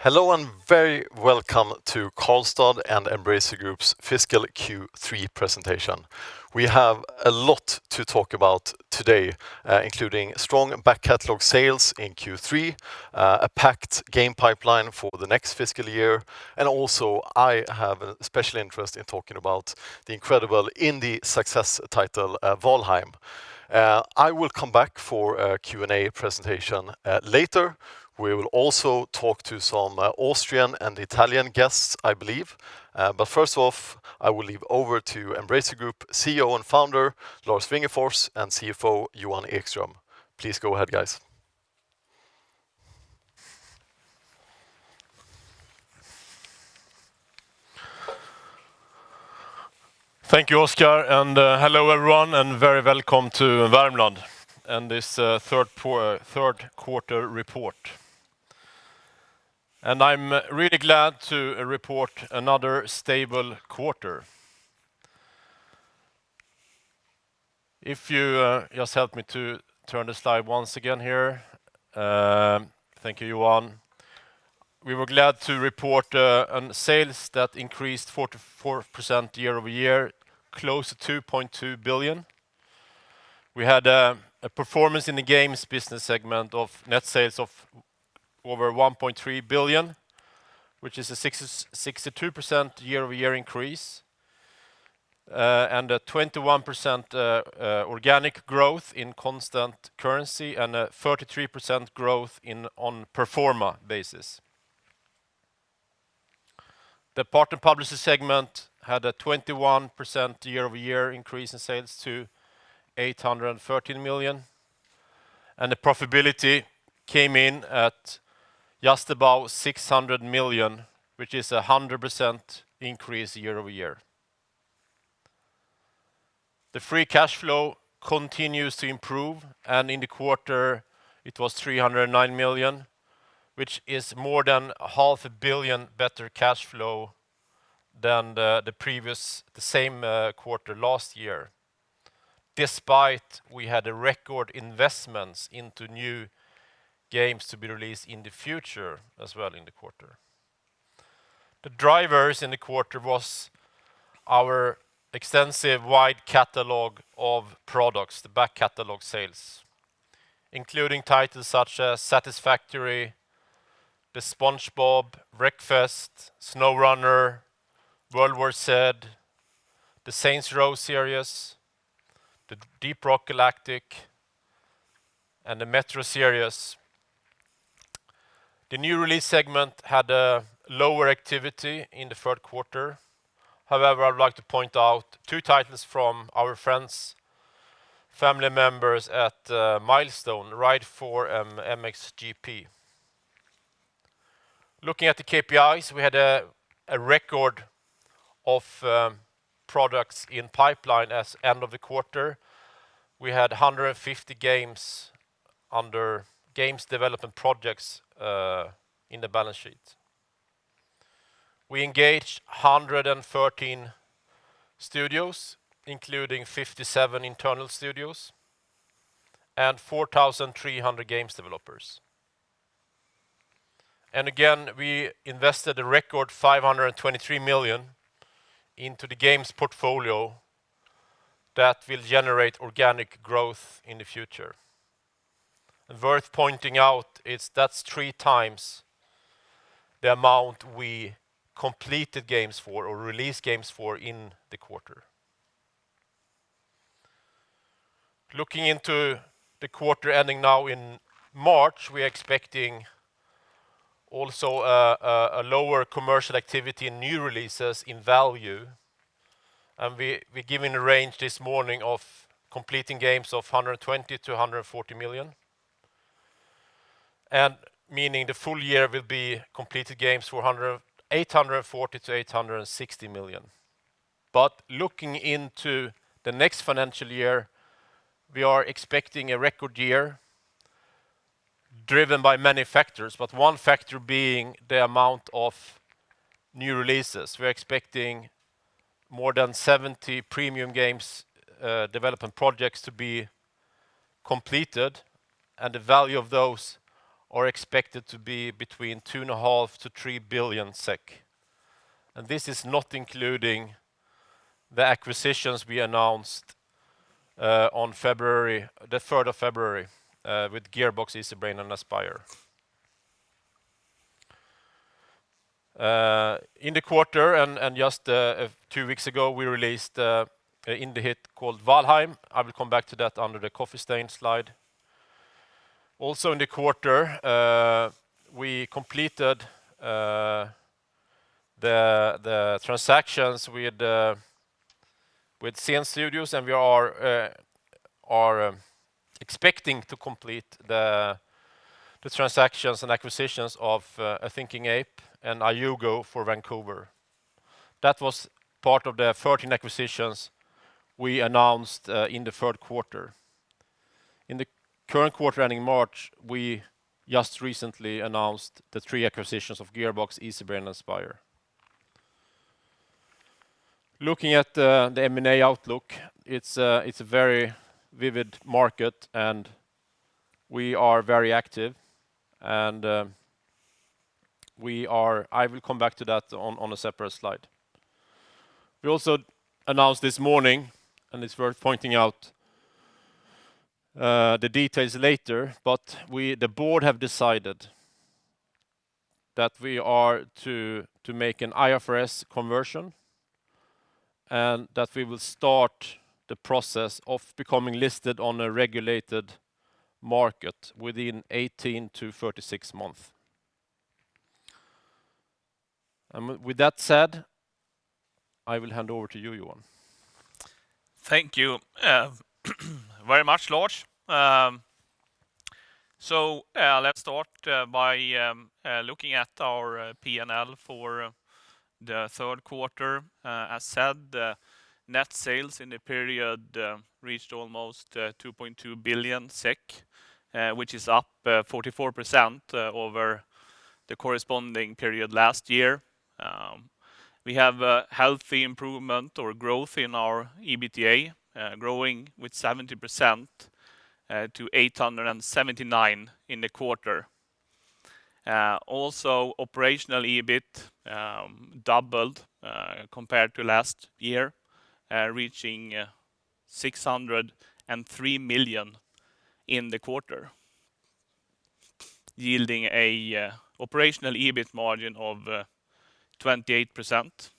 Hello and very welcome to Karlstad and Embracer Group's fiscal Q3 presentation. We have a lot to talk about today, including strong back catalog sales in Q3, a packed game pipeline for the next fiscal year, and also I have a special interest in talking about the incredible indie success title Valheim. I will come back for a Q&A presentation later. We will also talk to some Austrian and Italian guests, I believe. But first off, I will leave over to Embracer Group CEO and founder Lars Wingefors and CFO Johan Ekström. Please go ahead, guys. Thank you, Oscar, and hello everyone, and very welcome to Värmland and this third quarter report. And I'm really glad to report another stable quarter. If you just help me to turn the slide once again here. Thank you, Johan. We were glad to report on sales that increased 44% year over year, close to 2.2 billion. We had a performance in the games business segment of net sales of over 1.3 billion, which is a 62% year over year increase, and a 21% organic growth in constant currency and a 33% growth on pro forma basis. The partner publisher segment had a 21% year-over-year increase in sales to 813 million, and the profitability came in at just about 600 million, which is a 100% increase year-over-year. The free cash flow continues to improve, and in the quarter it was 309 million, which is more than 500 million better cash flow than the same quarter last year, despite we had a record investments into new games to be released in the future as well in the quarter. The drivers in the quarter was our extensive wide catalog of products, the back catalog sales, including titles such as Satisfactory, The SpongeBob, Wreckfest, SnowRunner, World War Z, the Saints Row series, the Deep Rock Galactic, and the Metro series. The new release segment had a lower activity in the third quarter. However, I would like to point out two titles from our friends, family members at Milestone, Ride 4 and MXGP. Looking at the KPIs, we had a record of products in pipeline as end of the quarter. We had 150 games under games development projects in the balance sheet. We engaged 113 studios, including 57 internal studios, and 4,300 games developers. And again, we invested a record 523 million into the games portfolio that will generate organic growth in the future. And worth pointing out is that's 3 times the amount we completed games for or released games for in the quarter. Looking into the quarter ending now in March, we are expecting also a lower commercial activity in new releases in value. And we're giving a range this morning of completing games of 120 to 140 million. And meaning the full year will be completed games for 840 to 860 million. But looking into the next financial year, we are expecting a record year driven by many factors, but one factor being the amount of new releases. We're expecting more than 70 premium games development projects to be completed, and the value of those are expected to be between 2.5 to 3 billion SEK. And this is not including the acquisitions we announced on February, the 3rd of February, with Gearbox, Easybrain, and Aspyr. In the quarter and just 2 weeks ago, we released an indie hit called Valheim. I will come back to that under the Coffee Stain slide. Also in the quarter, we completed the transactions with Zen Studios, and we are expecting to complete the transactions and acquisitions of A Thinking Ape and Ayugo for Vancouver. That was part of the 13 acquisitions we announced in the third quarter. In the current quarter ending March, we just recently announced the 3 acquisitions of Gearbox, Easybrain, and Aspyr. Looking at the M&A outlook, it's a very vivid market, and we are very active. And I will come back to that on a separate slide. We also announced this morning, and it's worth pointing out the details later, but the board have decided that we are to make an IFRS conversion, and that we will start the process of becoming listed on a regulated market within 18 to 36 months. And with that said, I will hand over to you, Johan. Thank you very much, Lars. Let's start by looking at our P&L for the third quarter. As said, net sales in the period reached almost 2.2 billion SEK, which is up 44% over the corresponding period last year. We have a healthy improvement or growth in our EBITDA, growing with 70% to 879 in the quarter. Also, operational EBIT doubled compared to last year, reaching 603 million in the quarter, yielding a operational EBIT margin of 28%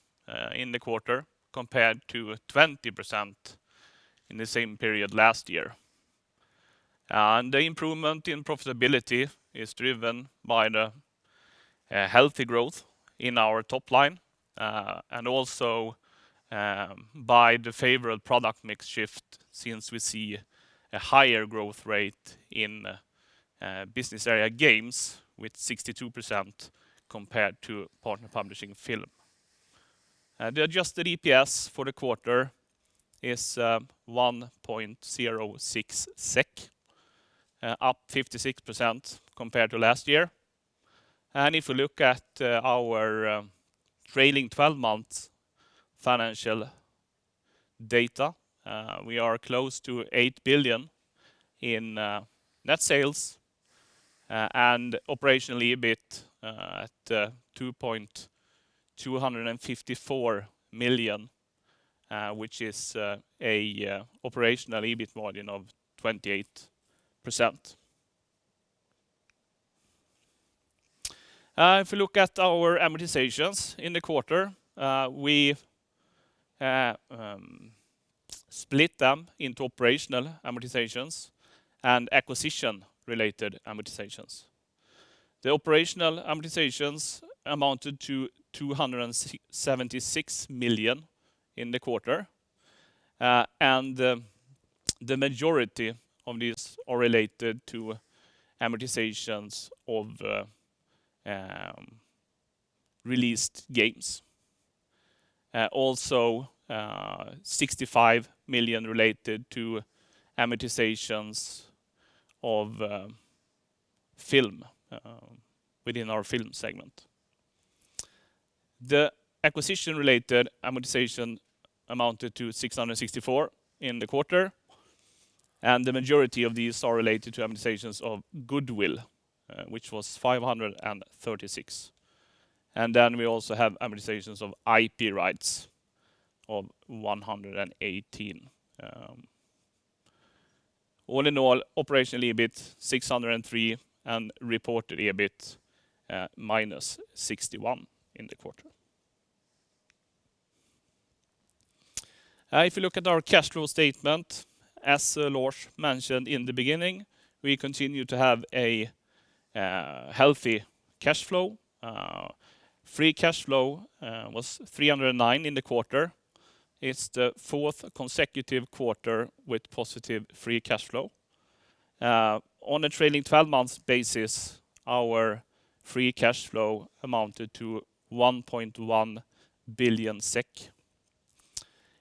in the quarter, compared to 20% in the same period last year. And the improvement in profitability is driven by the healthy growth in our top line, and also by the favorable product mix shift, since we see a higher growth rate in business area games with 62% compared to partner publishing film. The adjusted EPS for the quarter is 1.06 SEK, up 56% compared to last year. And if we look at our trailing 12 months financial data, we are close to 8 billion in net sales, and operational EBIT at 2.254 million, which is a operational EBIT margin of 28%. If we look at our amortizations in the quarter, we split them into operational amortizations and acquisition-related amortizations. The operational amortizations amounted to 276 million in the quarter, and the majority of these are related to amortizations of released games. Also, 65 million related to amortizations of film within our film segment. The acquisition-related amortization amounted to 664 in the quarter, and the majority of these are related to amortizations of goodwill which was 536. And then we also have amortizations of IP rights of 118. All in all, operational EBIT 603 and reported EBIT minus 61 in the quarter. If you look at our cash flow statement, as Lars mentioned in the beginning, we continue to have a healthy cash flow. Free cash flow was 309 in the quarter. It's the fourth consecutive quarter with positive free cash flow. On a trailing 12 months basis, our free cash flow amounted to 1.1 billion SEK.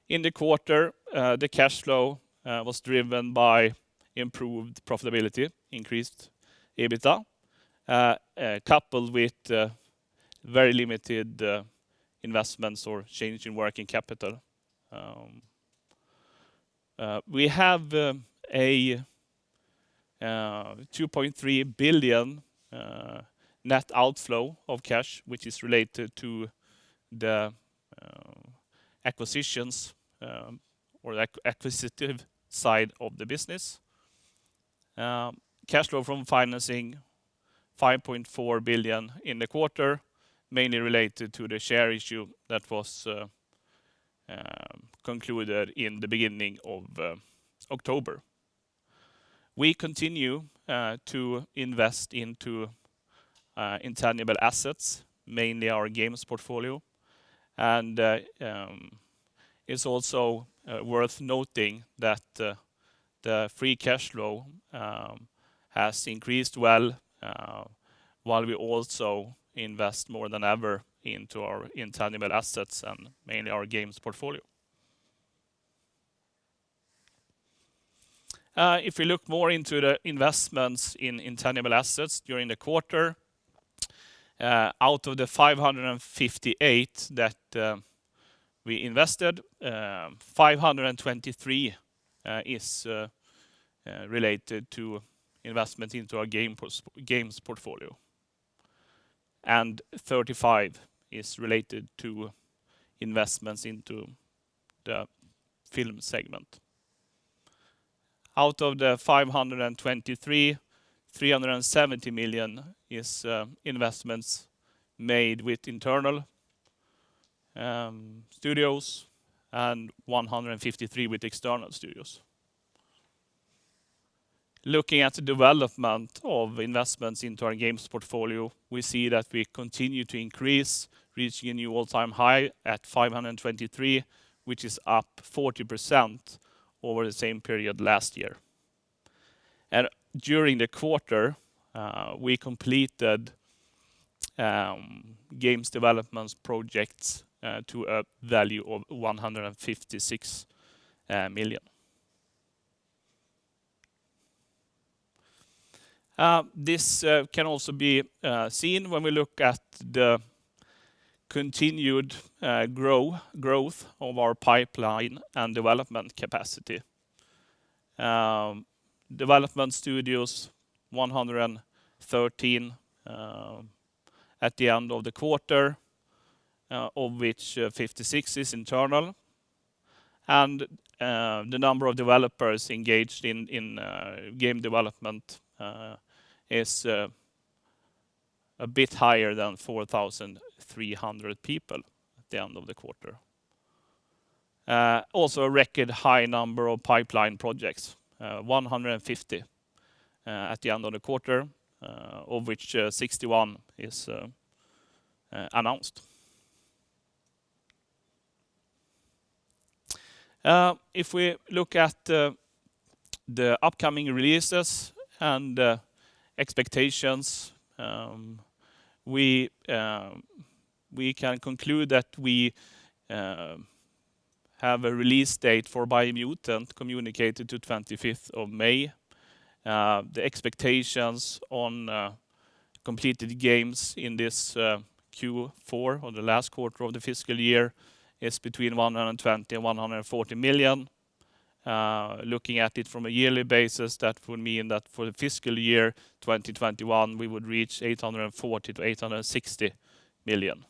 In the quarter, the cash flow was driven by improved profitability, increased EBITDA, coupled with very limited investments or change in working capital. We have a 2.3 billion net outflow of cash, which is related to the acquisitions or the acquisitive side of the business. Cash flow from financing 5.4 billion in the quarter, mainly related to the share issue that was concluded in the beginning of October. We continue to invest into intangible assets, mainly our games portfolio. And it's also worth noting that the free cash flow has increased well, while we also invest more than ever into our intangible assets and mainly our games portfolio. If we look more into the investments in intangible assets during the quarter, out of the 558 that we invested, 523 is related to investment into our games portfolio, and 35 is related to investments into the film segment. Out of the 523, 370 million is investments made with internal studios and 153 with external studios. Looking at the development of investments into our games portfolio, we see that we continue to increase, reaching a new all-time high at 523, which is up 40% over the same period last year. And during the quarter, we completed games development projects to a value of 156 million. This can also be seen when we look at the continued growth of our pipeline and development capacity. Development studios, 113 at the end of the quarter, of which 56 is internal. And the number of developers engaged in game development is a bit higher than 4,300 people at the end of the quarter. Also a record high number of pipeline projects, 150 at the end of the quarter, of which 61 is announced. If we look at the upcoming releases and expectations, we can conclude that we have a release date for Biomutant communicated to 25th of May. The expectations on completed games in this Q4 or the last quarter of the fiscal year is between 120 and 140 million. Looking at it from a yearly basis, that would mean that for the fiscal year 2021, we would reach 840 to 860 million.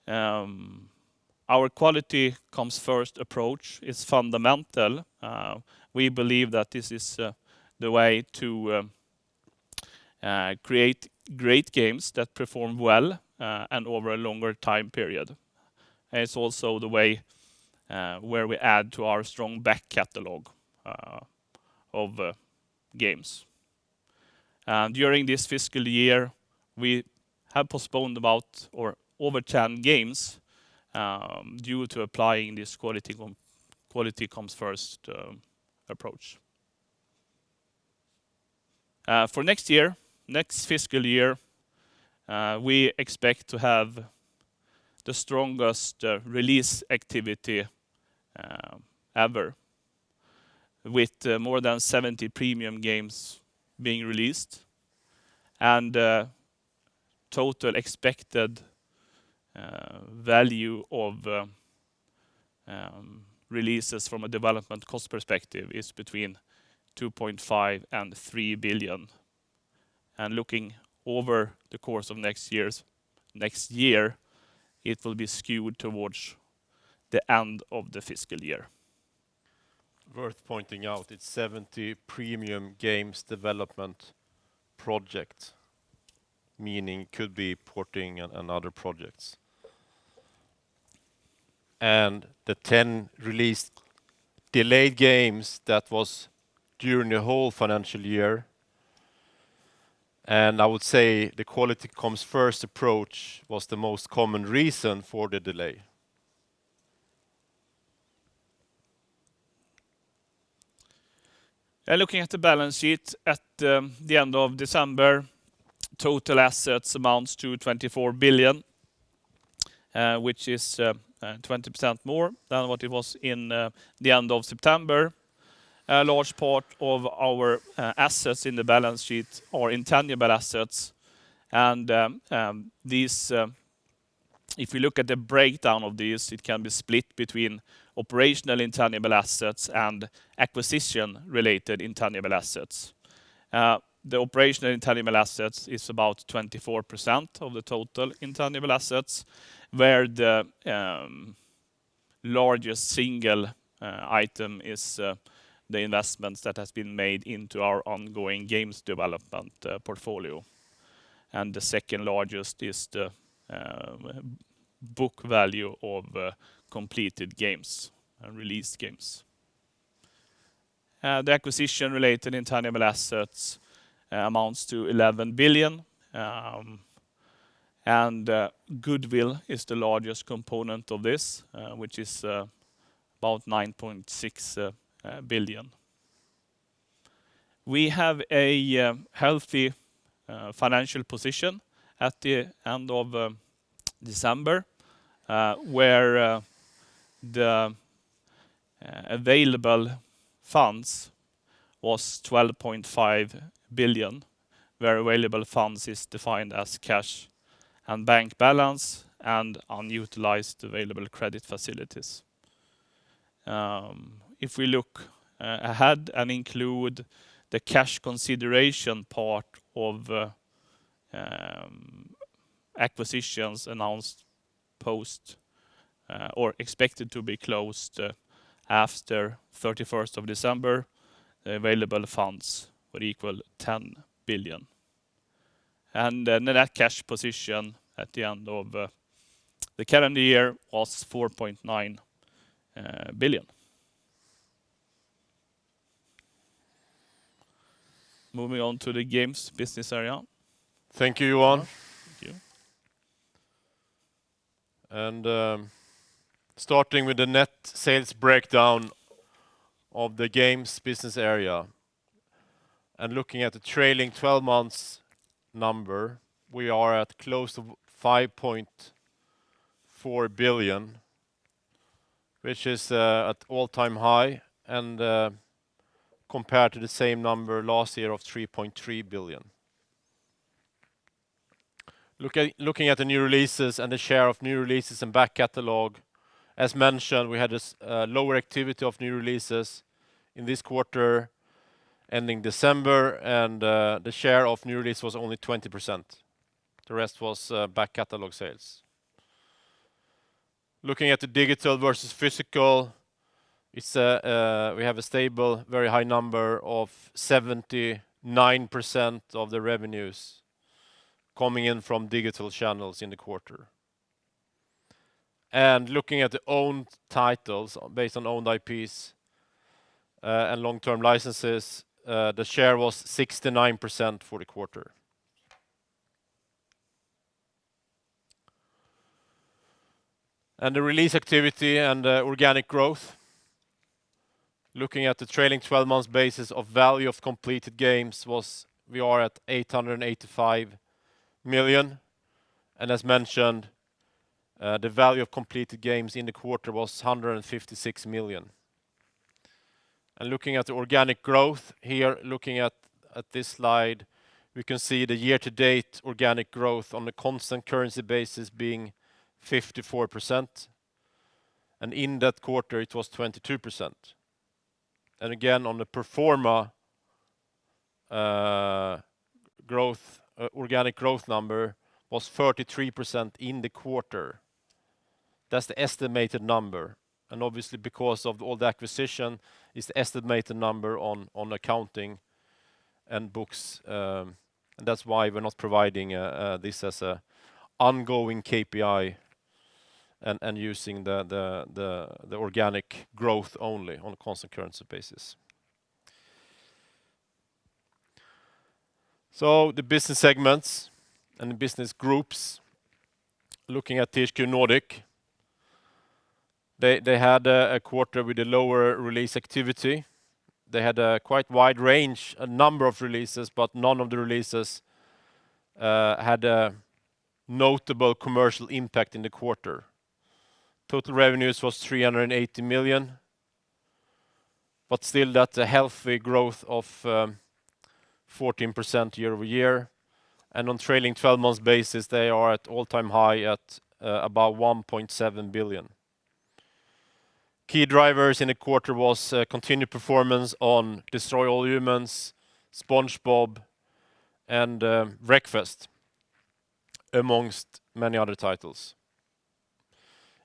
Our quality comes first approach is fundamental. We believe that this is the way to create great games that perform well and over a longer time period. And it's also the way where we add to our strong back catalog of games. During this fiscal year, we have postponed about or over 10 games due to applying this quality comes first approach. For next fiscal year, we expect to have the strongest release activity ever, with more than 70 premium games being released and total expected value of releases from a development cost perspective is between 2.5 and 3 billion. And looking over the course of next year, it will be skewed towards the end of the fiscal year. Worth pointing out, it's 70 premium games development project, meaning could be porting and other projects. And the 10 released delayed games that was during the whole financial year. And I would say the quality comes first approach was the most common reason for the delay. Looking at the balance sheet at the end of December, total assets amounts to 24 billion, which is 20% more than what it was in the end of September. A large part of our assets in the balance sheet are intangible assets, and these, if we look at the breakdown of these, it can be split between operational intangible assets and acquisition-related intangible assets. The operational intangible assets is about 24% of the total intangible assets, where the largest single item is the investments that has been made into our ongoing games development portfolio. And the second largest is the book value of completed games and released games. The acquisition-related intangible assets amounts to 11 billion, and goodwill is the largest component of this, which is about 9.6 billion. We have a healthy financial position at the end of December, where the available funds was 12.5 billion, where available funds is defined as cash and bank balance and unutilized available credit facilities. If we look ahead and include the cash consideration part of acquisitions announced post or expected to be closed after 31st of December, the available funds would equal 10 billion. And the net cash position at the end of the calendar year was 4.9 billion. Moving on to the games business area. Thank you, Johan. Thank you. And starting with the net sales breakdown of the games business area, and looking at the trailing 12 months number, we are at close to 5.4 billion, which is at all-time high, and compared to the same number last year of 3.3 billion. Looking at the new releases and the share of new releases and back catalog As mentioned, we had lower activity of new releases in this quarter ending December, and the share of new release was only 20%. The rest was back catalog sales. Looking at the digital versus physical, it's we have a stable, very high number of 79% of the revenues coming in from digital channels in the quarter. Looking at the owned titles based on owned IPs and long-term licenses, the share was 69% for the quarter. The release activity and organic growth. Looking at the trailing 12 months basis of value of completed games, we are at 885 million. As mentioned, the value of completed games in the quarter was 156 million. Looking at the organic growth here, looking at this slide, we can see the year-to-date organic growth on a constant currency basis being 54%, and in that quarter it was 22%. Again, on the pro forma organic growth number was 33% in the quarter. That's the estimated number. Obviously, because of all the acquisition, is the estimated number on accounting and books. That's why we're not providing this as a ongoing KPI and using the organic growth only on a constant currency basis. The business segments and the business groups, looking at THQ Nordic, they had a quarter with a lower release activity. They had a quite wide range, a number of releases, but none of the releases had a notable commercial impact in the quarter. Total revenues was 380 million, but still that's a healthy growth of 14% year-over-year. On trailing 12 months basis, they are at all-time high at about 1.7 billion. Key drivers in the quarter was continued performance on Destroy All Humans!, SpongeBob, and Wreckfest, amongst many other titles.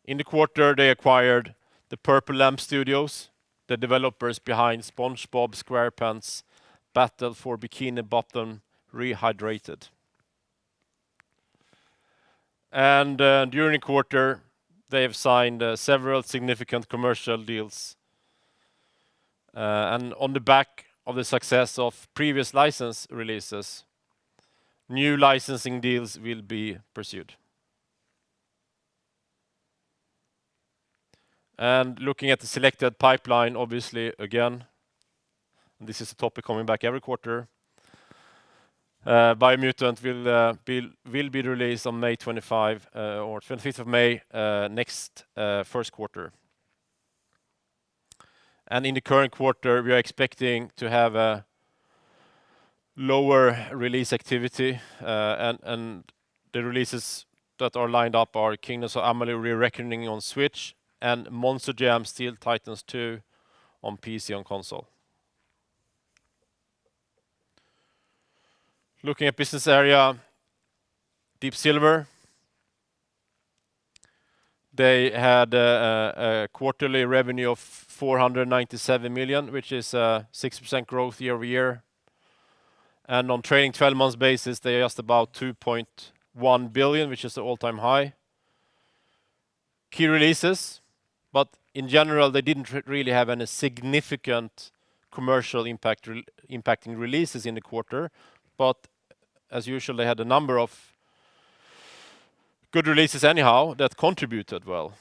In the quarter, they acquired the Purple Lamp Studios, the developers behind SpongeBob SquarePants Battle for Bikini Bottom Rehydrated. During the quarter, they have signed several significant commercial deals. On the back of the success of previous license releases, new licensing deals will be pursued. Looking at the selected pipeline, obviously, again, this is a topic coming back every quarter. Biomutant will be released on May 25 or 25th of May next first quarter. In the current quarter, we are expecting to have a lower release activity, and the releases that are lined up are Kingdoms of Amalur: Re-Reckoning on Switch and Monster Jam Steel Titans 2 on PC and console. Looking at business area, Deep Silver, they had a quarterly revenue of 497 million, which is 6% growth year-over-year. On trailing 12 months basis, they are just about 2.1 billion, which is an all-time high. Key releases, but in general, they didn't really have any significant commercial impacting releases in the quarter. As usual, they had a number of good releases anyhow that contributed well.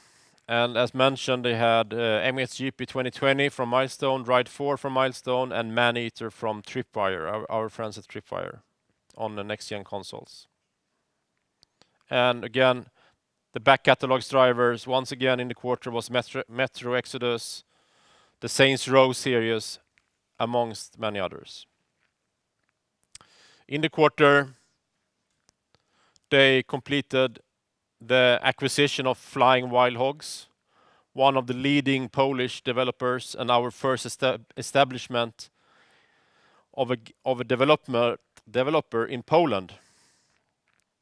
As mentioned, they had MXGP 2020 from Milestone, Ride 4 from Milestone, and Maneater from Tripwire, our friends at Tripwire, on the next-gen consoles. Again, the back catalog drivers, once again in the quarter, was Metro Exodus, the Saints Row series, amongst many others. In the quarter, they completed the acquisition of Flying Wild Hogs, one of the leading Polish developers and our first establishment of a developer in Poland.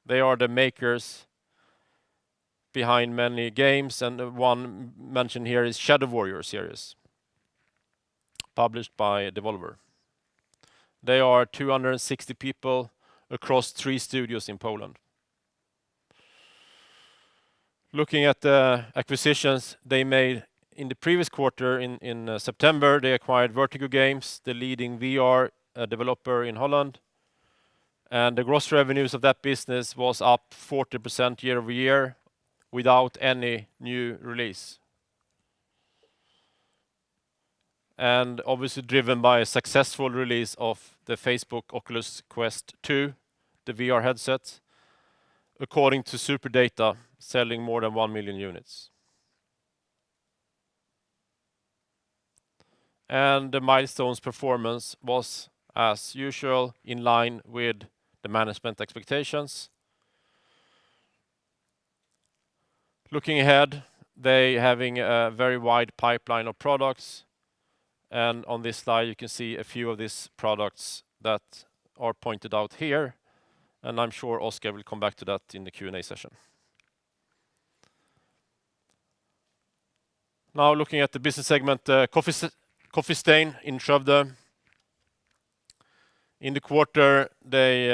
They are the makers behind many games, and one mentioned here is Shadow Warrior series, published by Devolver. They are 260 people across 3 studios in Poland. Looking at the acquisitions they made in the previous quarter, in September, they acquired Vertigo Games, the leading VR developer in Holland. And the gross revenues of that business was up 40% year-over-year without any new release. And obviously driven by a successful release of the Facebook Oculus Quest 2, the VR headset, according to SuperData, selling more than 1 million units. And the Milestone's performance was, as usual, in line with the management expectations. Looking ahead, they having a very wide pipeline of products, and on this slide you can see a few of these products that are pointed out here, and I'm sure Oscar will come back to that in the Q&A session. Now looking at the business segment, Coffee Stain in Skövde. In the quarter, they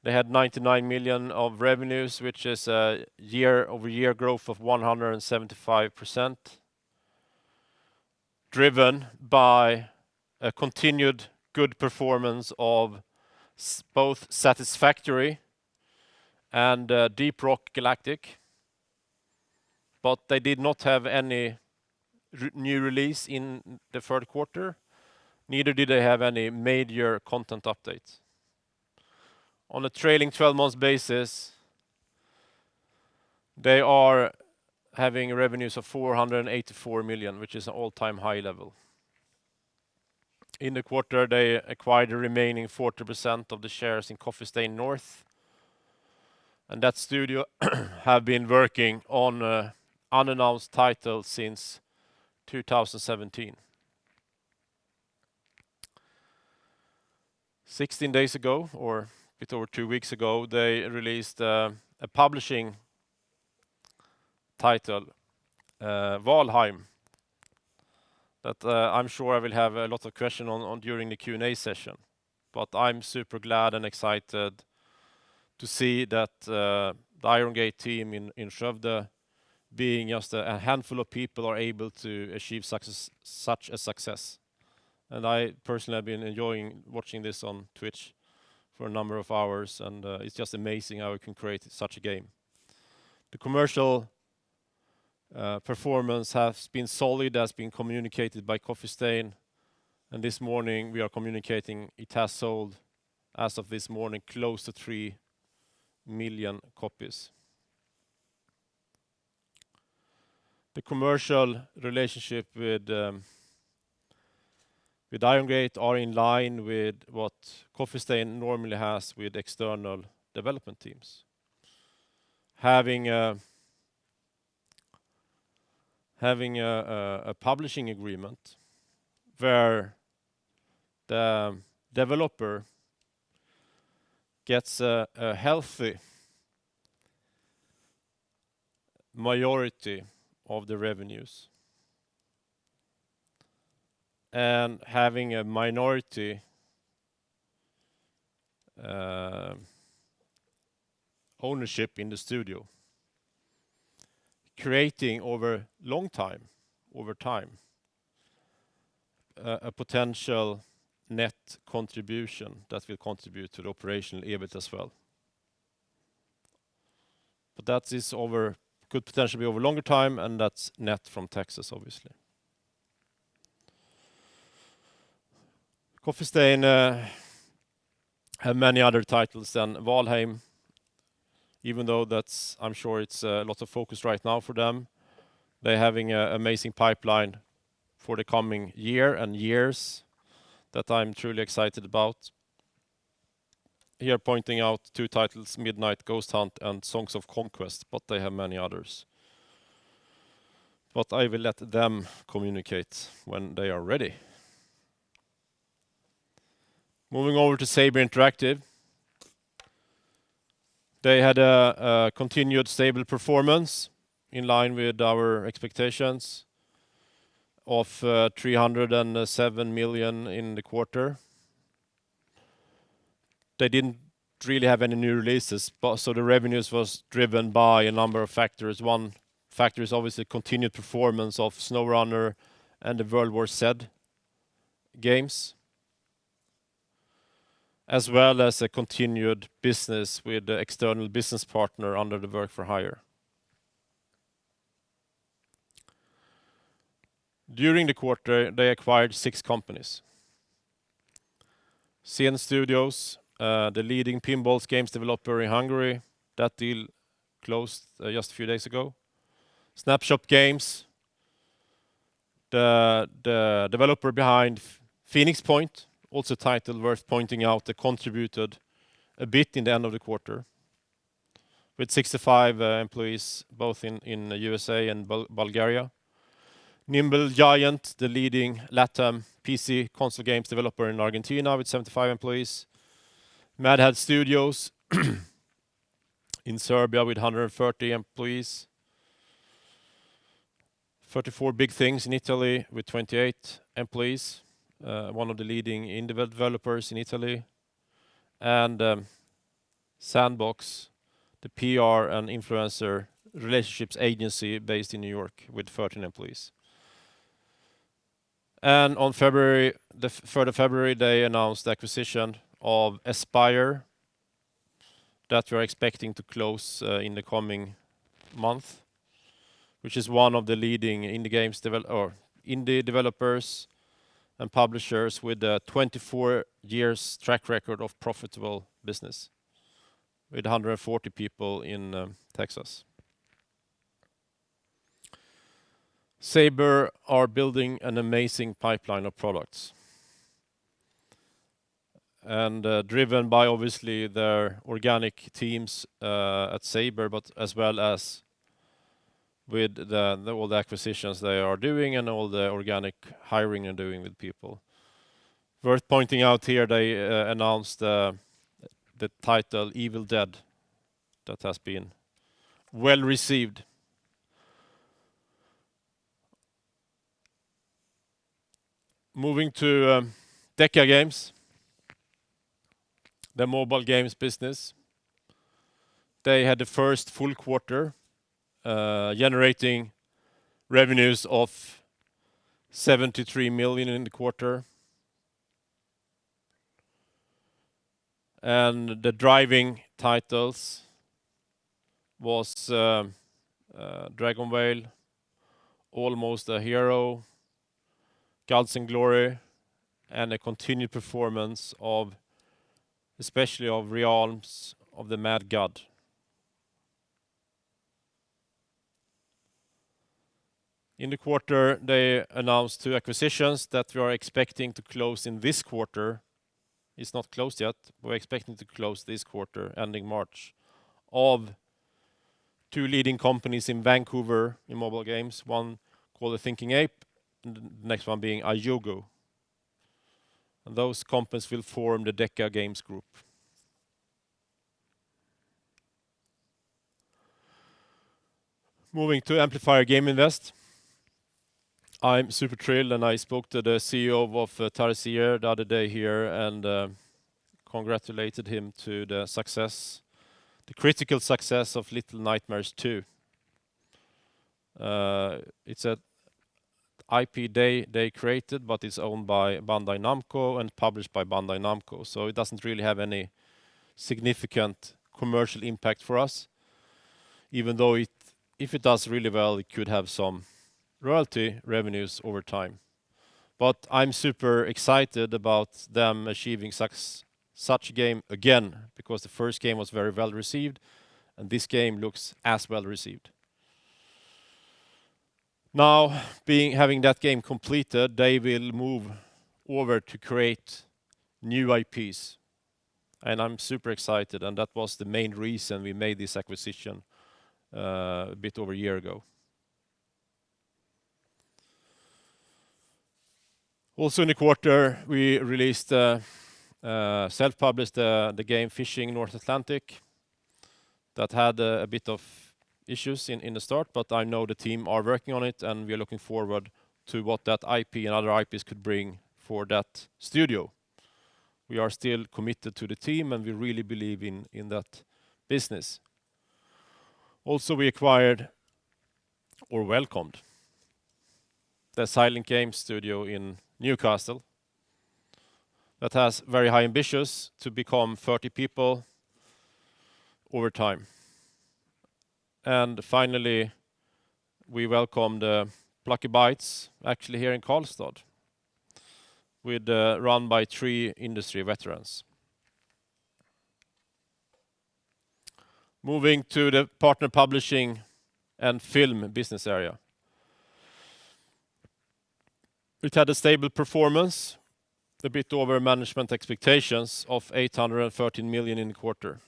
had 99 million of revenues, which is a year-over-year growth of 175%, driven by a continued good performance of both Satisfactory and Deep Rock Galactic. But they did not have any new release in the third quarter. Neither did they have any major content updates. On a trailing 12 months basis, they are having revenues of 484 million, which is an all-time high level. In the quarter, they acquired the remaining 40% of the shares in Coffee Stain North, and that studio have been working on unannounced titles since 2017. 16 days ago, or a bit over 2 weeks ago, they released a publishing title, Valheim, that I'm sure I will have a lot of questions on during the Q&A session. But I'm super glad and excited to see that the Iron Gate team in Skövde, being just a handful of people, are able to achieve such a success. And I personally have been enjoying watching this on Twitch for a number of hours, and it's just amazing how we can create such a game. The commercial performance has been solid, has been communicated by Coffee Stain, and this morning we are communicating it has sold, as of this morning, close to 3 million copies. The commercial relationship with Iron Gate are in line with what Coffee Stain normally has with external development teams. Having a publishing agreement where the developer gets a healthy majority of the revenues, and having a minority ownership in the studio, creating over time, a potential net contribution that will contribute to the operational EBIT as well. But that is could potentially be over longer time, and that's net from taxes, obviously. Coffee Stain have many other titles than Valheim, even though I'm sure it's a lot of focus right now for them. They're having an amazing pipeline for the coming year and years that I'm truly excited about. Here pointing out 2 titles, Midnight Ghost Hunt and Songs of Conquest, but they have many others. but I will let them communicate when they are ready. Moving over to Saber Interactive. They had a continued stable performance in line with our expectations of 307 million in the quarter. They didn't really have any new releases, so the revenues was driven by a number of factors. One factor is obviously continued performance of SnowRunner and the World War Z games, as well as a continued business with the external business partner under the work for hire. During the quarter, they acquired 6 companies. Zen Studios, the leading pinball games developer in Hungary. That deal closed just a few days ago. Snapshot Games, the developer behind Phoenix Point, also a title worth pointing out, that contributed a bit in the end of the quarter, with 65 employees both in the USA and Bulgaria. Nimble Giant, the leading LATAM PC console games developer in Argentina, with 75 employees. Mad Hat Studios in Serbia with 130 employees. 34 Big Things in Italy with 28 employees, one of the leading indie developers in Italy. And Sandbox, the PR and influencer relationships agency based in New York with 13 employees. And on February, the 3rd of February, they announced the acquisition of Aspyr that we're expecting to close in the coming month, which is one of the leading indie developers and publishers with a 24 years track record of profitable business, with 140 people in Texas. Saber are building an amazing pipeline of products, and driven by obviously their organic teams at Saber, but as well as with all the acquisitions they are doing and all the organic hiring they're doing with people. Worth pointing out here, they announced the title Evil Dead, that has been well received. Moving to Deca Games, the mobile games business. They had the first full quarter generating revenues of 73 million in the quarter. And the driving titles was Dragon Whale, Almost a Hero, Gods and Glory, and a continued performance of especially of Realms of the Mad God. In the quarter, they announced 2 acquisitions that we are expecting to close in this quarter. It's not closed yet. We're expecting to close this quarter, ending March, of 2 leading companies in Vancouver in mobile games. One called The Thinking Ape, and the next one being Ayogo. And those companies will form the Deca Games group. Moving to Amplifier Game Invest. I'm super thrilled, and I spoke to the CEO of Tarsier the other day here and congratulated him to the success, the critical success of Little Nightmares 2. It's a IP they created, but it's owned by Bandai Namco and published by Bandai Namco, so it doesn't really have any significant commercial impact for us, even though if it does really well, it could have some royalty revenues over time. But I'm super excited about them achieving such a game again, because the first game was very well received, and this game looks as well received. Now, having that game completed, they will move over to create new IPs, and I'm super excited, and that was the main reason we made this acquisition a bit over a year ago. Also in the quarter, we released self-published the game Fishing North Atlantic that had a bit of issues in the start, but I know the team are working on it, and we are looking forward to what that IP and other IPs could bring for that studio. We are still committed to the team, and we really believe in that business. Also, we acquired or welcomed the Silent Games studio in Newcastle that has very high ambitions to become 30 people over time. And finally, we welcomed Plucky Bytes, actually here in Karlstad, with run by 3 industry veterans. Moving to the partner publishing and film business area. It had a stable performance, a bit over management expectations of 813 million in the quarter.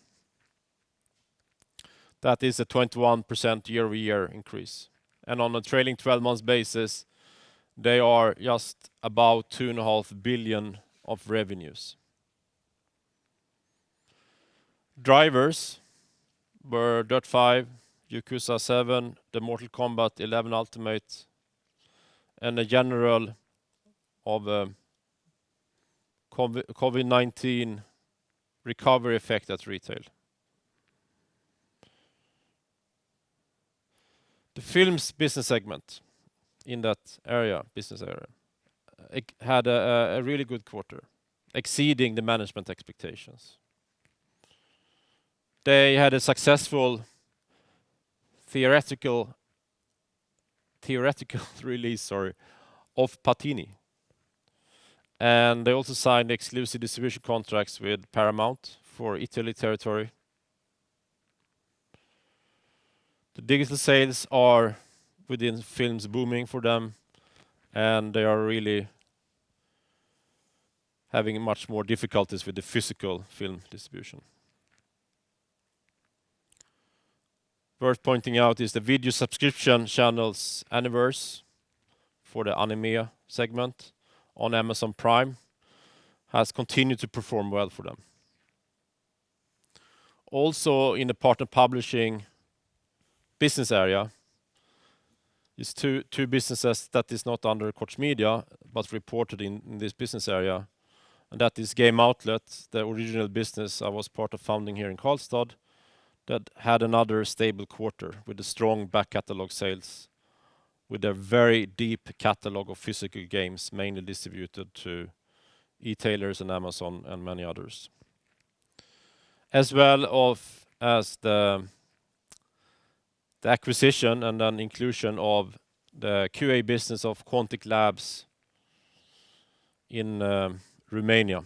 That is a 21% year-over-year increase. And on a trailing 12 months basis, they are just about 2.5 billion of revenues. Drivers were Dirt 5, Yakuza 7, the Mortal Kombat 11 Ultimate, and a general of COVID-19 recovery effect at retail. The films business segment in that business area, it had a really good quarter, exceeding the management expectations. They had a successful theoretical release, of Patini. And they also signed exclusive distribution contracts with Paramount for Italy territory. The digital sales are within films booming for them, and they are really having much more difficulties with the physical film distribution. Worth pointing out is the video subscription channels Aniverse for the anime segment on Amazon Prime has continued to perform well for them. Also in the partner publishing business area is two businesses that is not under Koch Media but reported in this business area, and that is Game Outlet, the original business I was part of founding here in Karlstad, that had another stable quarter with a strong back catalog sales, with a very deep catalog of physical games, mainly distributed to e-tailers and Amazon and many others. As well as the acquisition and then inclusion of the QA business of Quantic Labs in Romania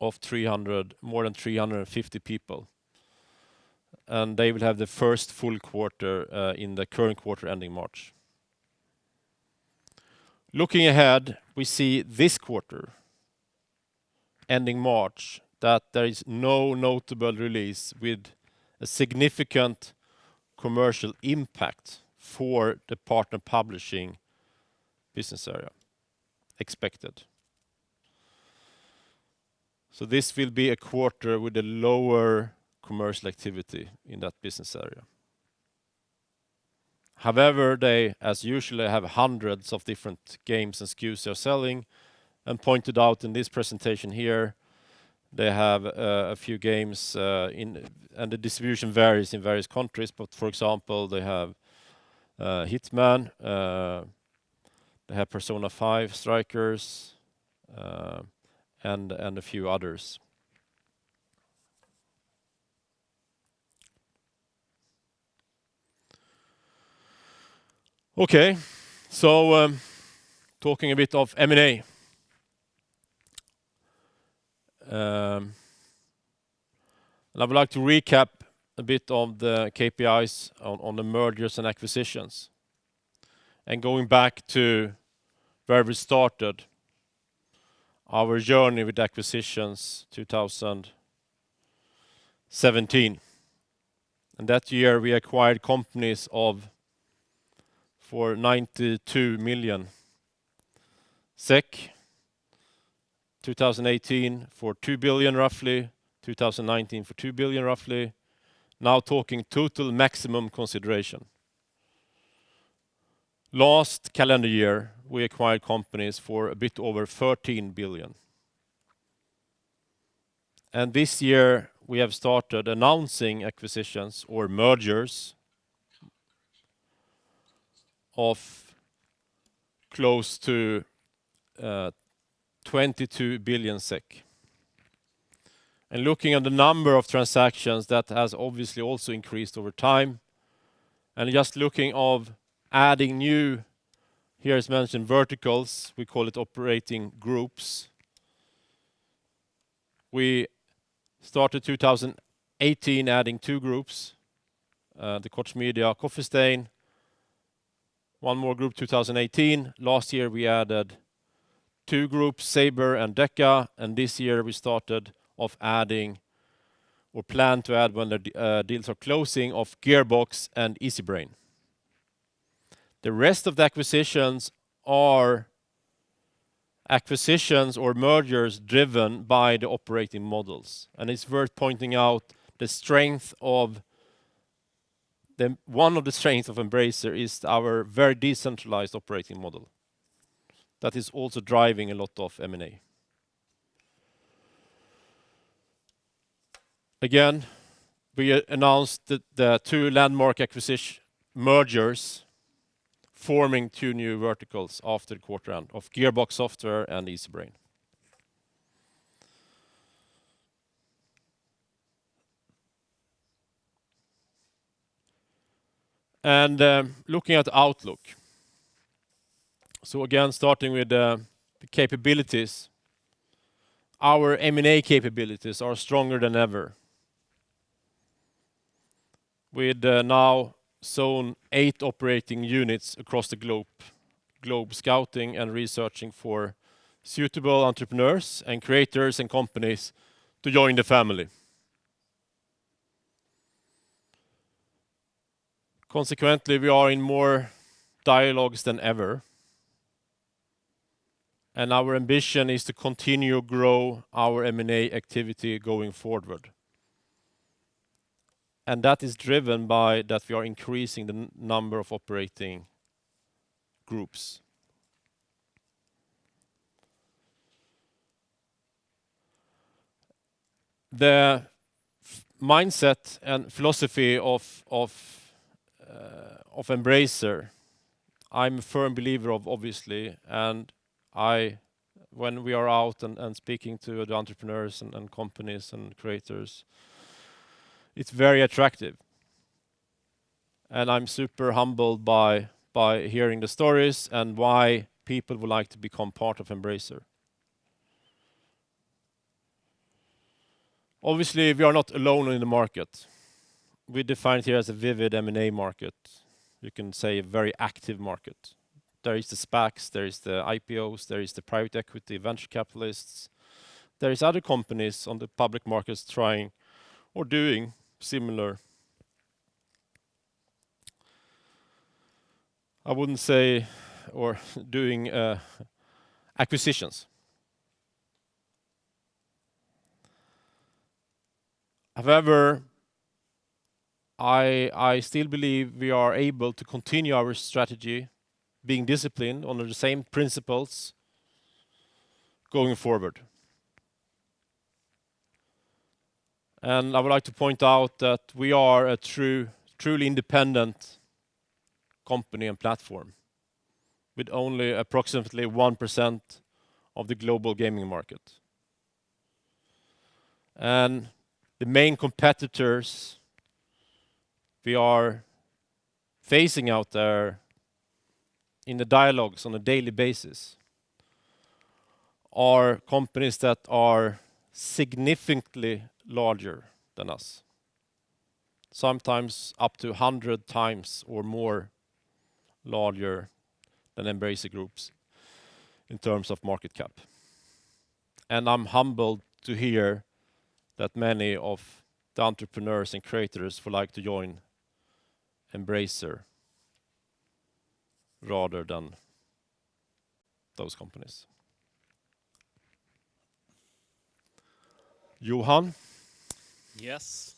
of more than 350 people. And they will have the first full quarter in the current quarter ending March. Looking ahead, we see this quarter ending March that there is no notable release with a significant commercial impact for the partner publishing business area expected. So this will be a quarter with a lower commercial activity in that business area. However, they, as usually, have hundreds of different games and SKUs they're selling, and pointed out in this presentation here, they have a few games and the distribution varies in various countries, but for example, they have Hitman, they have Persona 5 Strikers, and a few others. Okay, so talking a bit of M&A. And I would like to recap a bit of the KPIs on the mergers and acquisitions. And going back to where we started our journey with acquisitions 2017. And that year we acquired companies for 92 million SEK, 2018 for 2 billion roughly, 2019 for 2 billion roughly. Now talking total maximum consideration. Last calendar year, we acquired companies for a bit over 13 billion. And this year, we have started announcing acquisitions or mergers of close to 22 billion SEK. And looking at the number of transactions, that has obviously also increased over time. And just looking of adding new, here is mentioned verticals, we call it operating groups. We started 2018 adding 2 groups, the Koch Media, Coffee Stain. One more group 2018. Last year we added 2 groups, Saber and Deca, and this year we started off adding or plan to add when the deals are closing of Gearbox and Easybrain. The rest of the acquisitions are acquisitions or mergers driven by the operating models. And it's worth pointing out the strength of one of the strengths of Embracer is our very decentralized operating model. That is also driving a lot of M&A. Again, we announced the 2 landmark acquisition mergers forming 2 new verticals after the quarter end of Gearbox Software and Easybrain. And looking at the outlook. So again, starting with the capabilities. Our M&A capabilities are stronger than ever. With now zone 8 operating units across the globe scouting and researching for suitable entrepreneurs and creators and companies to join the family. Consequently, we are in more dialogues than ever. And our ambition is to continue grow our M&A activity going forward. And that is driven by that we are increasing the number of operating groups. The mindset and philosophy of Embracer, I'm a firm believer of, obviously, and when we are out and speaking to the entrepreneurs and companies and creators, it's very attractive. And I'm super humbled by hearing the stories and why people would like to become part of Embracer. Obviously, we are not alone in the market. We define it here as a vivid M&A market. You can say a very active market. There is the SPACs, there is the IPOs, there is the private equity, venture capitalists. There is other companies on the public markets trying or doing similar. I wouldn't say, or doing acquisitions. However, I still believe we are able to continue our strategy, being disciplined under the same principles going forward. And I would like to point out that we are a truly independent company and platform with only approximately 1% of the global gaming market. And the main competitors we are facing out there in the dialogues on a daily basis are companies that are significantly larger than us. Sometimes up to 100 times or more larger than Embracer Groups in terms of market cap. And I'm humbled to hear that many of the entrepreneurs and creators would like to join Embracer rather than those companies. Johan? Yes.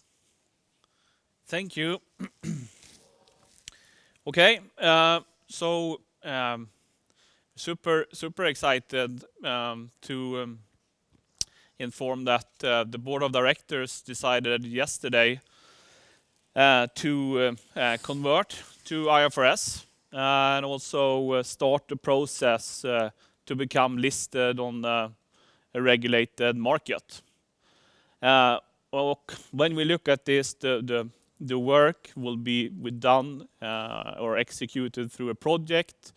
Thank you. Okay, super excited to inform that the board of directors decided yesterday to convert to IFRS and also start the process to become listed on a regulated market. When we look at this, the work will be done or executed through a project.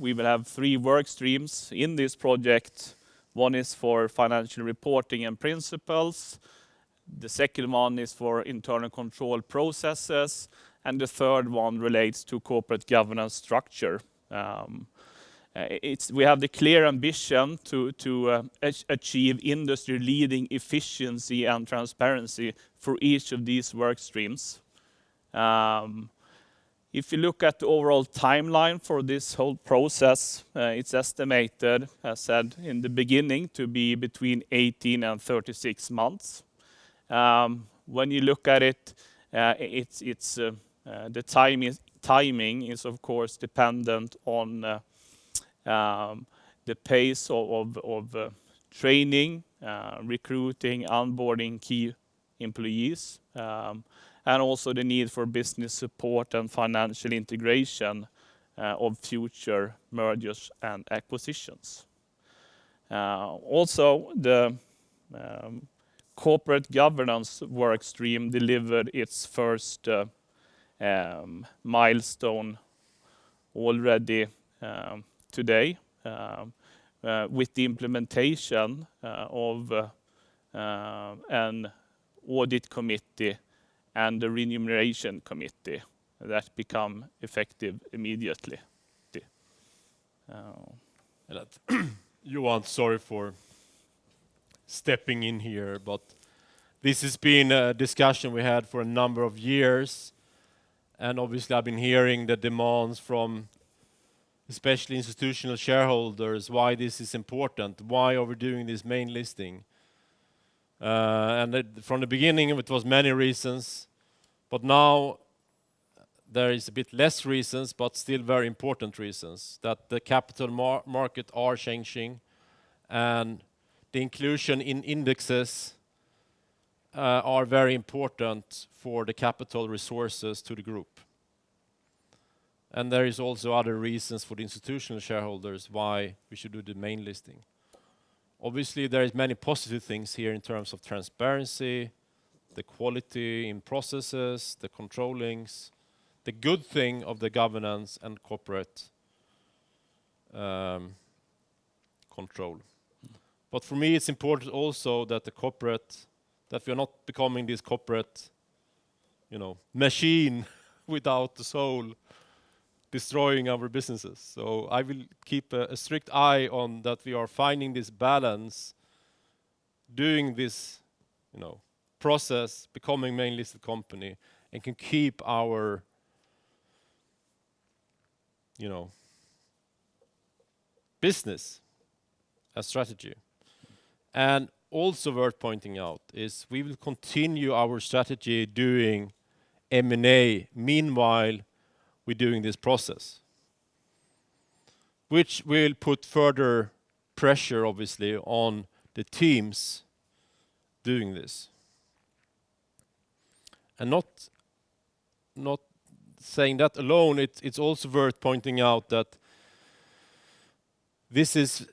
We will have 3 work streams in this project. One is for financial reporting and principles. The second one is for internal control processes, and the third one relates to corporate governance structure. We have the clear ambition to achieve industry-leading efficiency and transparency for each of these work streams. If you look at the overall timeline for this whole process, it's estimated, as said in the beginning, to be between 18 and 36 months. When you look at it, the timing is of course dependent on the pace of training, recruiting, onboarding key employees, and also the need for business support and financial integration of future mergers and acquisitions. Also, the corporate governance work stream delivered its first milestone already today with the implementation of an audit committee and the remuneration committee that become effective immediately. Johan, sorry for stepping in here, but this has been a discussion we had for a number of years, and obviously I've been hearing the demands from especially institutional shareholders, why this is important, why are we doing this main listing? From the beginning it was many reasons, but now there is a bit less reasons, but still very important reasons, that the capital market are changing, and the inclusion in indexes are very important for the capital resources to the group. And there is also other reasons for the institutional shareholders why we should do the main listing. Obviously, there is many positive things here in terms of transparency, the quality in processes, the controllings, the good thing of the governance and corporate control. But for me, it's important also that that we are not becoming this corporate, machine without the soul, destroying our businesses. So I will keep a strict eye on that we are finding this balance, doing this, process, becoming main listed company, and can keep our, business as strategy. And also worth pointing out is we will continue our strategy doing M&A meanwhile we're doing this process, which will put further pressure, obviously, on the teams doing this. And not saying that alone, it's also worth pointing out that this is,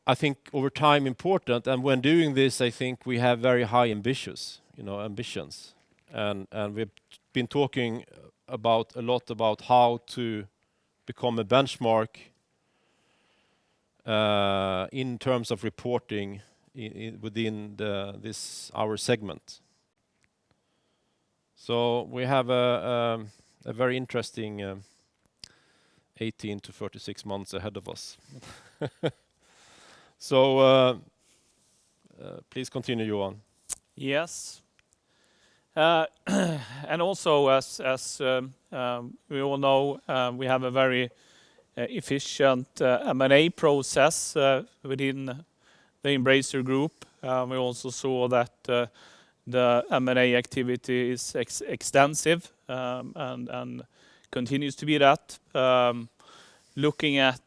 I think over time important, and when doing this, I think we have very high ambitions. And we've been talking a lot about how to become a benchmark in terms of reporting within our segment. So we have a very interesting 18 to 36 months ahead of us. So please continue, Johan. Yes. And also, as we all know, we have a very efficient M&A process within the Embracer Group. We also saw that the M&A activity is extensive and continues to be that. Looking at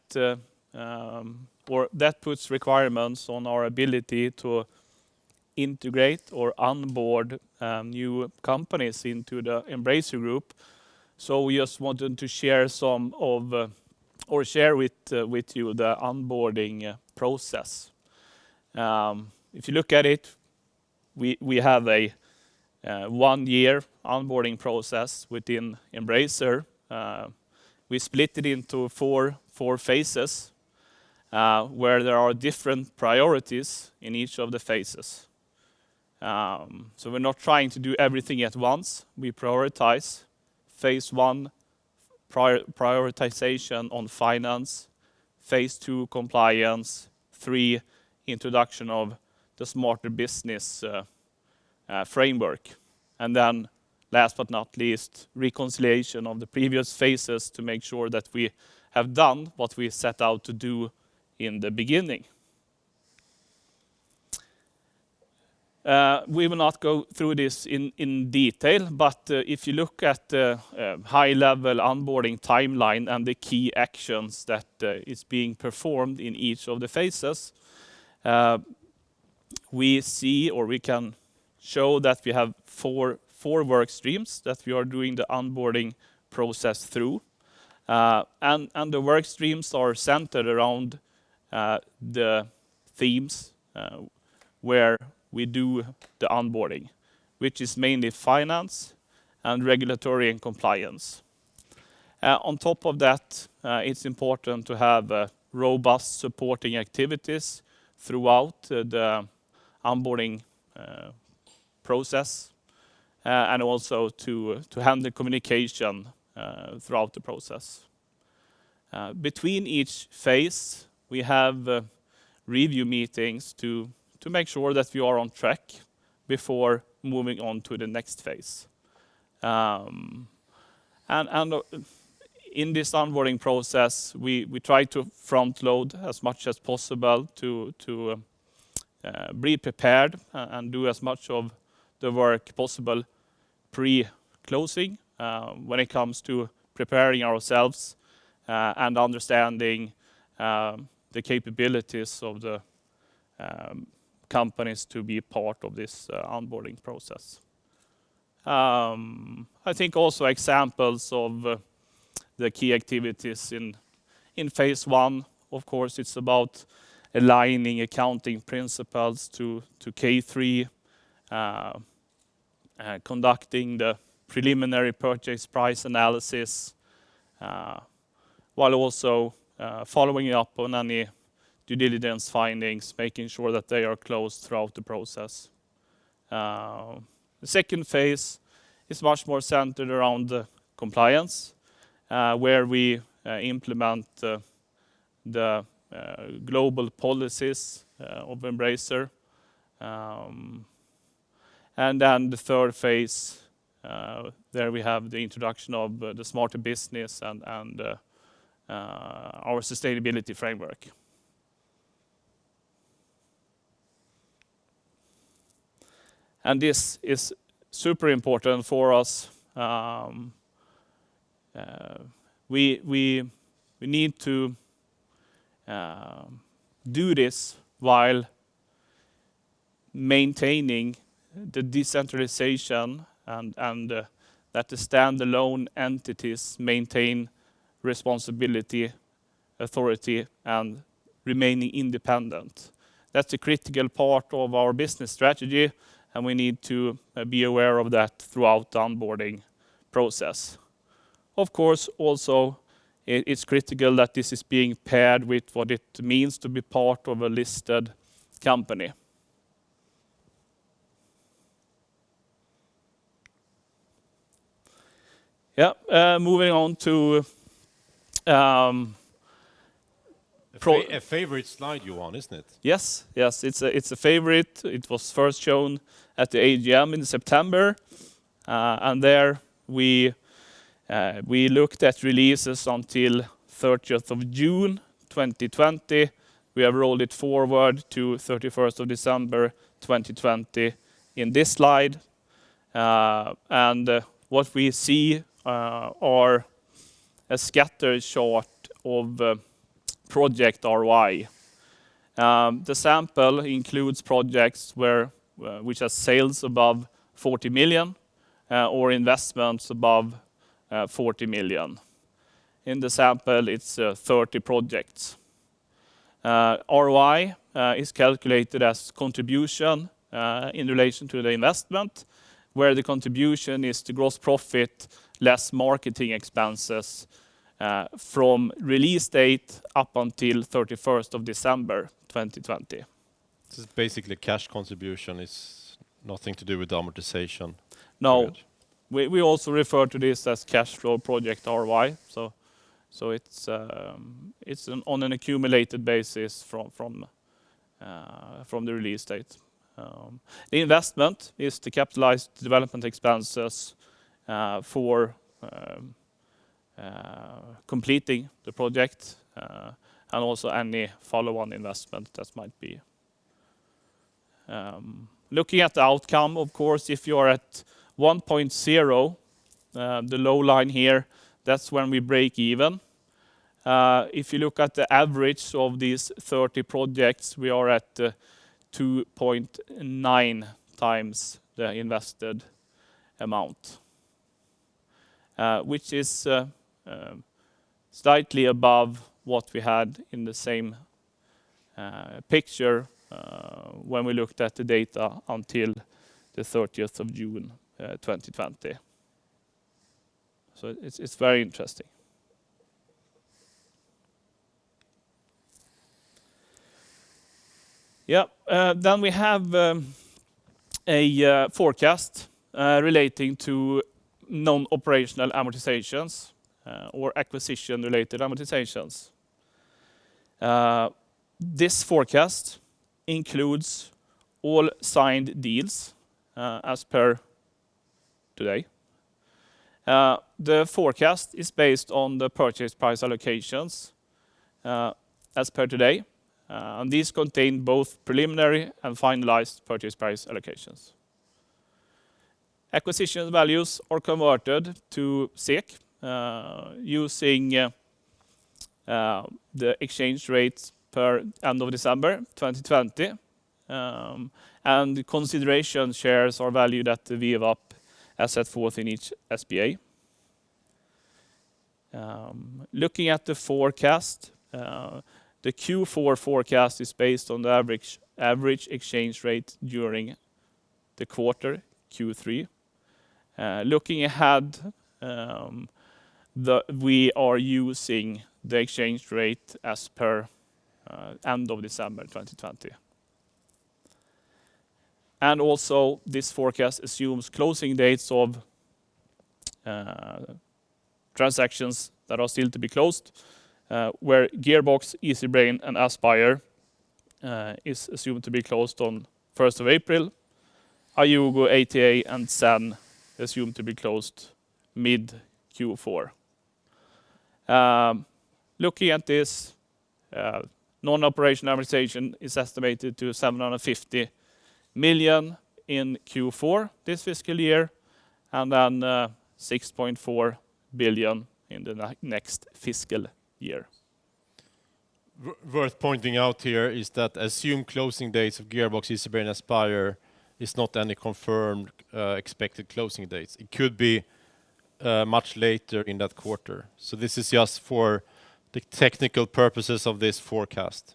or that puts requirements on our ability to integrate or onboard new companies into the Embracer Group. So we just wanted to share some of or share with you the onboarding process. If you look at it, we have a 1-year onboarding process within Embracer. We split it into four phases where there are different priorities in each of the phases. So we're not trying to do everything at once. We prioritize. Phase 1, prioritization on finance. Phase 2, compliance. 3, introduction of the smarter business framework. And then last but not least, reconciliation of the previous phases to make sure that we have done what we set out to do in the beginning. We will not go through this in detail, but if you look at the high-level onboarding timeline and the key actions that is being performed in each of the phases, we see or we can show that we have four work streams that we are doing the onboarding process through. And the work streams are centered around the themes where we do the onboarding, which is mainly finance and regulatory and compliance. On top of that, it's important to have robust supporting activities throughout the onboarding process, and also to handle communication throughout the process. Between each phase, we have review meetings to make sure that we are on track before moving on to the next phase. And in this onboarding process, we try to front load as much as possible to be prepared and do as much of the work possible pre-closing when it comes to preparing ourselves and understanding the capabilities of the companies to be part of this onboarding process. I think also examples of the key activities in phase 1, of course, it's about aligning accounting principles to K3, conducting the preliminary purchase price analysis, while also following up on any due diligence findings, making sure that they are closed throughout the process. The second phase is much more centered around compliance, where we implement the global policies of Embracer. And then the third phase, there we have the introduction of the smarter business and our sustainability framework. And this is super important for us. We need to do this while maintaining the decentralization and that the standalone entities maintain responsibility, authority, and remaining independent. That's a critical part of our business strategy, and we need to be aware of that throughout the onboarding process. Of course, also, it's critical that this is being paired with what it means to be part of a listed company. Moving on to a favorite slide, Johan, isn't it? Yes, it's a favorite. It was first shown at the AGM in September, and there we looked at releases until 30th of June 2020. We have rolled it forward to 31st of December 2020 in this slide. What we see are a scattered chart of project ROI. The sample includes projects which has sales above 40 million or investments above 40 million. In the sample, it's 30 projects. ROI is calculated as contribution in relation to the investment, where the contribution is the gross profit less marketing expenses from release date up until 31st of December 2020. This is basically cash contribution. It's nothing to do with amortization. No, period. we also refer to this as cash flow project ROI. So it's on an accumulated basis from the release date. The investment is the capitalized development expenses for completing the project and also any follow-on investment that might be. Looking at the outcome, of course, if you are at 1.0, the low line here, that's when we break even. If you look at the average of these 30 projects, we are at 2.9 times the invested amount, which is slightly above what we had in the same picture when we looked at the data until the 30th of June 2020. So it's very interesting. Yeah, then we have a forecast relating to non-operational amortizations or acquisition-related amortizations. This forecast includes all signed deals as per today. The forecast is based on the purchase price allocations as per today. And these contain both preliminary and finalized purchase price allocations. Acquisition values are converted to SEK using the exchange rate per end of December 2020. And consideration shares are valued at the VWAP as set forth in each SPA. Looking at the forecast, the Q4 forecast is based on the average exchange rate during the quarter, Q3. Looking ahead, we are using the exchange rate as per end of December 2020. And also, this forecast assumes closing dates of transactions that are still to be closed, where Gearbox, Easybrain, and Aspire is assumed to be closed on 1st of April. Ayugo, ATA, and Zen assumed to be closed mid Q4. Looking at this, non-operational amortization is estimated to 750 million in Q4 this fiscal year, and then 6.4 billion in the next fiscal year. Worth pointing out here is that assumed closing dates of Gearbox, Easybrain, and Aspire is not any confirmed expected closing dates. It could be much later in that quarter. So this is just for the technical purposes of this forecast.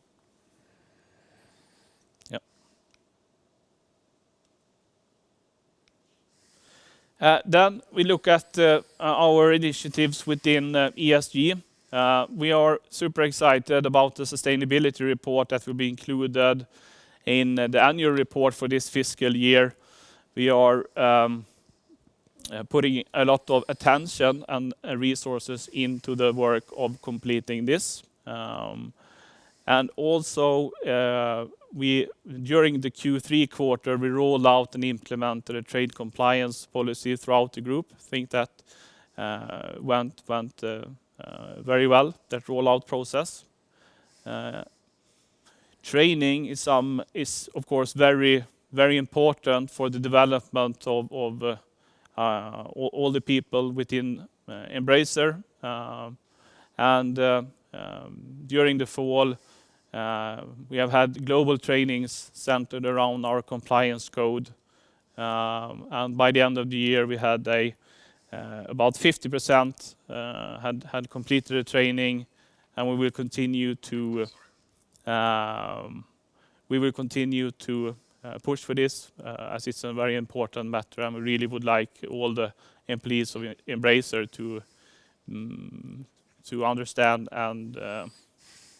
Then we look at our initiatives within ESG. We are super excited about the sustainability report that will be included in the annual report for this fiscal year. We are putting a lot of attention and resources into the work of completing this. And also, during the Q3 quarter, we rolled out and implemented a trade compliance policy throughout the group. I think that went very well, that rollout process. Training is of course very important for the development of all the people within Embracer. During the fall, we have had global trainings centered around our compliance code. By the end of the year, we had about 50% had completed the training, and we will continue to push for this as it's a very important matter, and we really would like all the employees of Embracer to understand and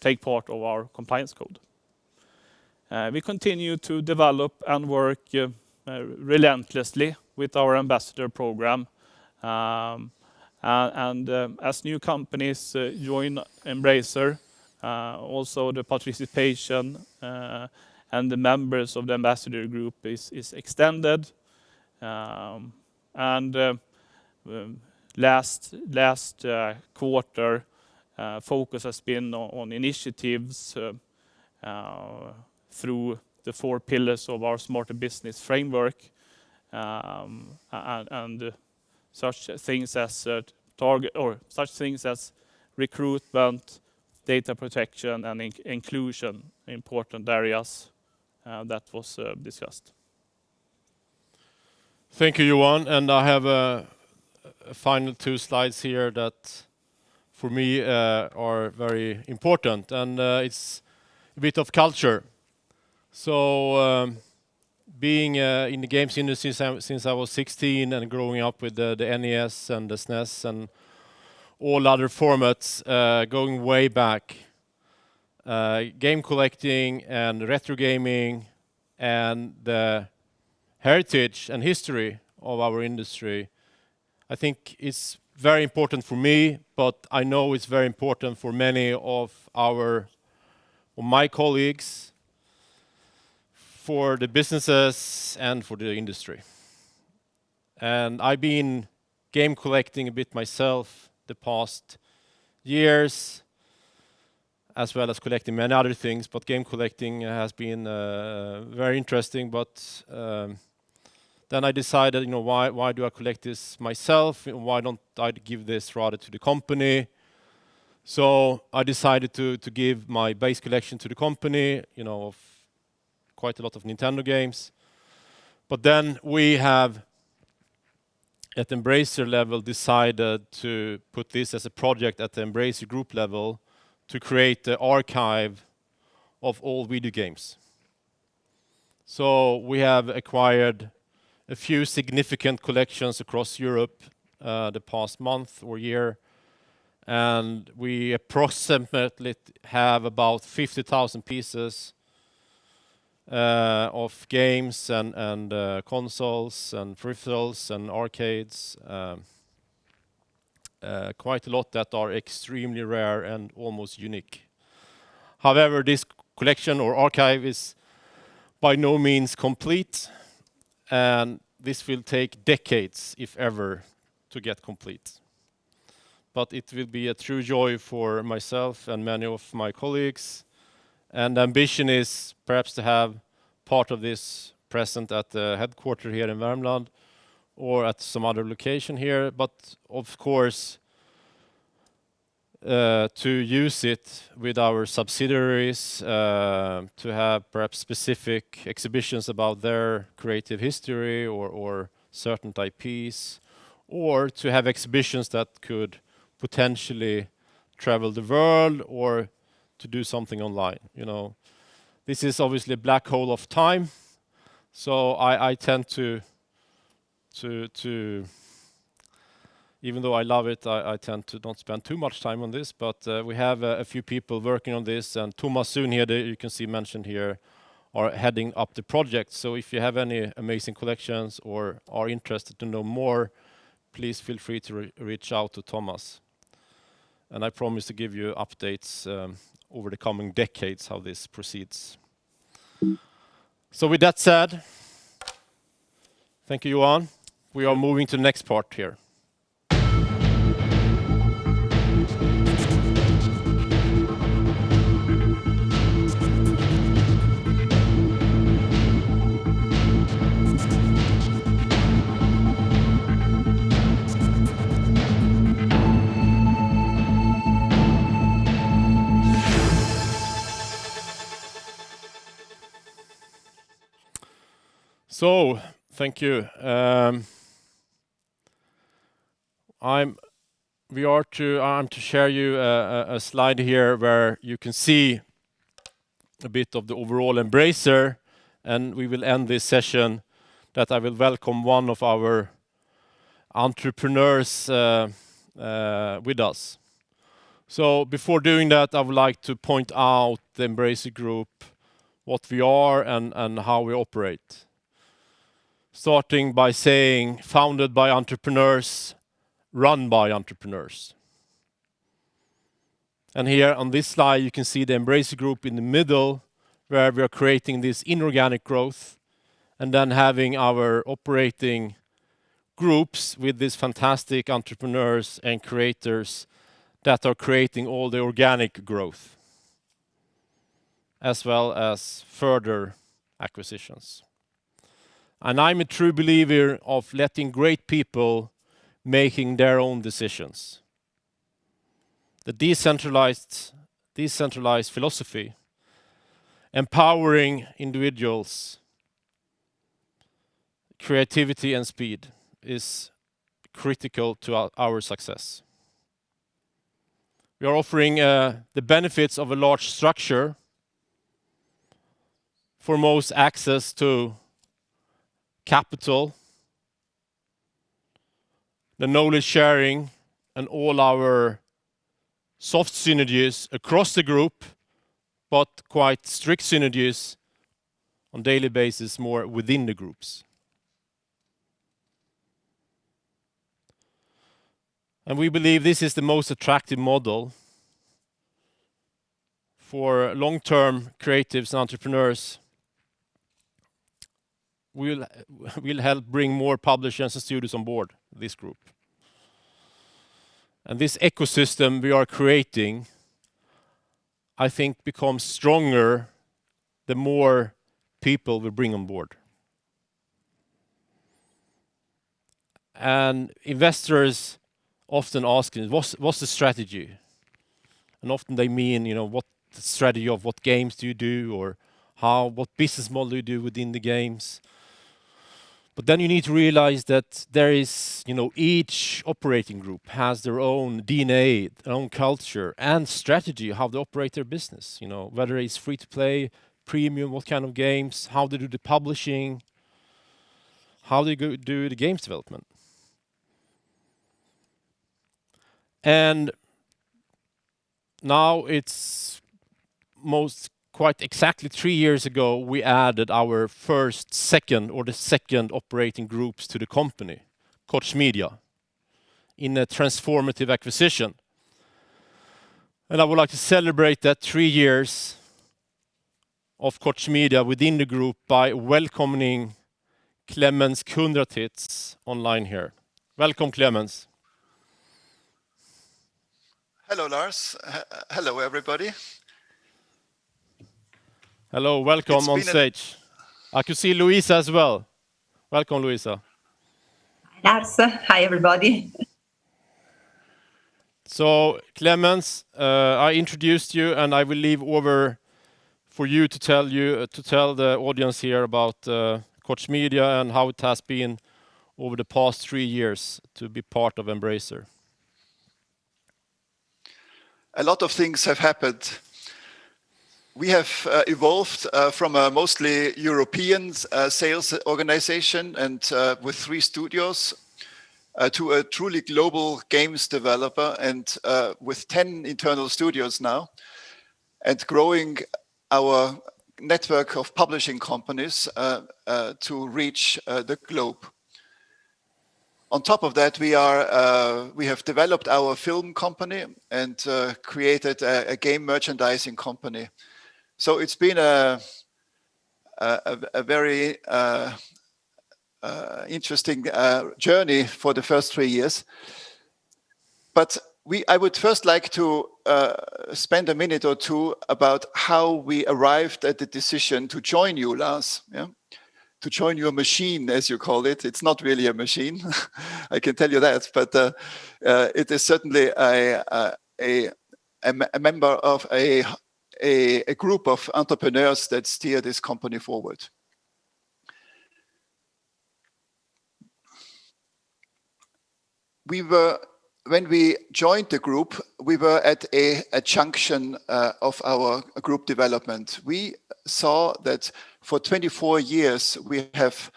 take part of our compliance code. We continue to develop and work relentlessly with our ambassador program. As new companies join Embracer, also the participation and the members of the ambassador group is extended. Last quarter, focus has been on initiatives through the 4 pillars of our Smarter Business framework, and such things as recruitment, data protection, and inclusion, important areas that was discussed. Thank you, Johan. And I have a final 2 slides here that for me are very important, and it's a bit of culture. So being in the games industry since I was 16 and growing up with the NES and the SNES and all other formats, going way back, game collecting and retro gaming and the heritage and history of our industry, I think it's very important for me, but I know it's very important for many of my colleagues, for the businesses and for the industry. And I've been game collecting a bit myself the past years, as well as collecting many other things, but game collecting has been very interesting. But then I decided, why do I collect this myself? Why don't I give this rather to the company? So I decided to give my base collection to the company, of quite a lot of Nintendo games. But then we have, at Embracer level, decided to put this as a project at the Embracer group level to create the archive of all video games. So we have acquired a few significant collections across Europe the past month or year, and we approximately have about 50,000 pieces of games and consoles and peripherals and arcades, quite a lot that are extremely rare and almost unique. However, this collection or archive is by no means complete, and this will take decades, if ever, to get complete. But it will be a true joy for myself and many of my colleagues, and the ambition is perhaps to have part of this present at the headquarters here in Värmland or at some other location here, but of course to use it with our subsidiaries, to have perhaps specific exhibitions about their creative history or certain IPs, or to have exhibitions that could potentially travel the world or to do something online. This is obviously a black hole of time, so I tend to even though I love it, I tend to not spend too much time on this, but we have a few people working on this, and Thomas Soon here, that you can see mentioned here, are heading up the project. So if you have any amazing collections or are interested to know more, please feel free to reach out to Thomas. And I promise to give you updates over the coming decades how this proceeds. So with that said, thank you, Johan. We are moving to the next part here. So, thank you. I'm to share you a slide here where you can see a bit of the overall Embracer, and we will end this session that I will welcome one of our entrepreneurs with us. So before doing that, I would like to point out the Embracer Group, what we are and how we operate. Starting by saying founded by entrepreneurs, run by entrepreneurs. And here on this slide, you can see the Embracer Group in the middle, where we are creating this inorganic growth, and then having our operating groups with these fantastic entrepreneurs and creators that are creating all the organic growth, as well as further acquisitions. And I'm a true believer of letting great people making their own decisions. The decentralized philosophy, empowering individuals, creativity and speed is critical to our success. We are offering the benefits of a large structure, foremost access to capital, the knowledge sharing, and all our soft synergies across the group, but quite strict synergies on daily basis more within the groups. And we believe this is the most attractive model for long-term creatives and entrepreneurs. We'll help bring more publishers and studios on board this group. And this ecosystem we are creating, I think, becomes stronger the more people we bring on board. And investors often ask me, what's the strategy? And often they mean, what the strategy of what games do you do, or what business model do you do within the games? But then you need to realize that there is, each operating group has their own DNA, their own culture and strategy, how they operate their business. Whether it's free to play, premium, what kind of games, how they do the publishing, how they do the games development. And now it's quite exactly 3 years ago, we added our second operating groups to the company, Koch Media, in a transformative acquisition. And I would like to celebrate that 3 years of Koch Media within the group by welcoming Clemens Kundratitz online here. Welcome, Clemens. Hello, Lars. Hello, everybody. Hello, welcome on stage. I can see Luisa as well. Welcome, Luisa. Lars, hi everybody. So, Clemens, I introduced you, and I will leave over for you to tell the audience here about Koch Media and how it has been over the past 3 years to be part of Embracer. A lot of things have happened. We have evolved from a mostly European sales organization and with 3 studios to a truly global games developer and with 10 internal studios now, and growing our network of publishing companies to reach the globe. On top of that, we have developed our film company and created a game merchandising company. So it's been a very interesting journey for the first 3 years. But I would first like to spend a minute or two about how we arrived at the decision to join you, Lars. Yeah? To join your machine, as you call it. It's not really a machine, I can tell you that, but it is certainly a member of a group of entrepreneurs that steer this company forward. when we joined the group, we were at a junction of our group development. We saw that for 24 years we have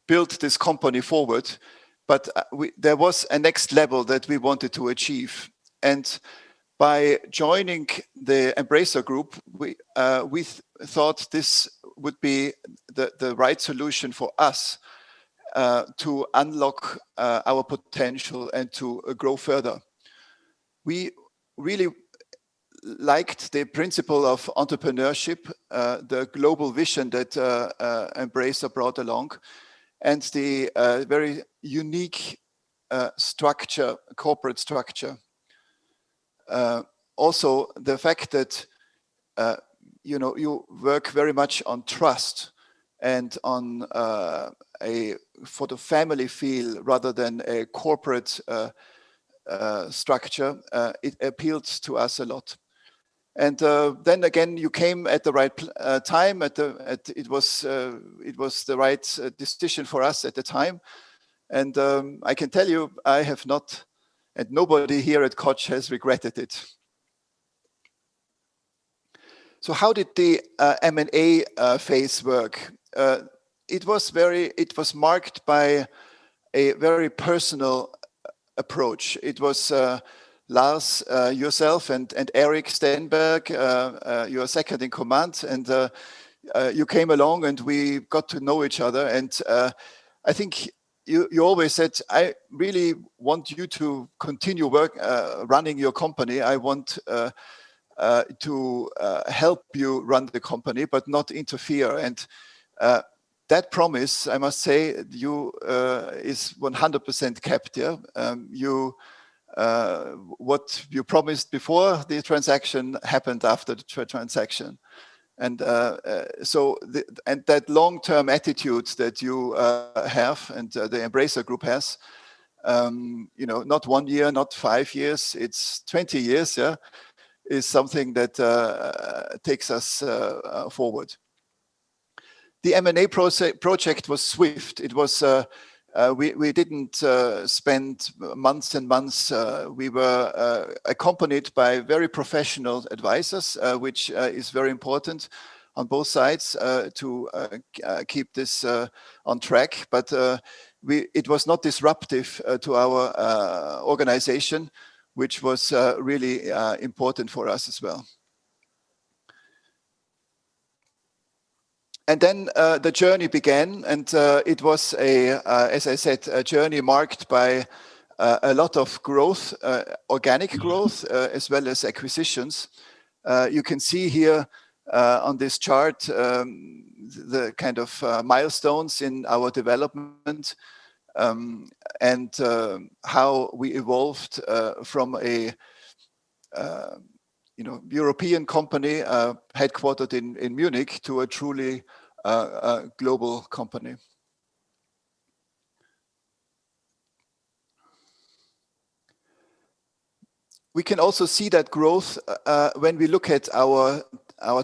built this company forward, but there was a next level that we wanted to achieve. And by joining the Embracer Group, we thought this would be the right solution for us to unlock our potential and to grow further. We really liked the principle of entrepreneurship, the global vision that Embracer brought along, and the very unique structure, corporate structure. Also, the fact that you work very much on trust and on for the family feel rather than a corporate structure, it appealed to us a lot. And then again, you came at the right time. It was the right decision for us at the time. And I can tell you, I have not, and nobody here at Koch has regretted it. So how did the M&A phase work? It was marked by a very personal approach. It was Lars, yourself, and Eric Stenberg, your second in command, and you came along and we got to know each other. And I think you always said, I really want you to continue running your company. I want to help you run the company, but not interfere. And that promise, I must say, is 100% kept. Yeah, what you promised before the transaction happened after the transaction, and and that long-term attitude that you have, and the Embracer Group has, not 1 year, not 5 years, it's 20 years. Yeah, is something that takes us forward. The M&A project was swift. It was we didn't spend months and months. We were accompanied by very professional advisors, which is very important on both sides to keep this on track. But it was not disruptive to our organization, which was really important for us as well. And then the journey began, and it was as I said, a journey marked by a lot of growth, organic growth, as well as acquisitions. You can see here on this chart the kind of milestones in our development, and how we evolved from a European company headquartered in Munich to a truly global company. We can also see that growth when we look at our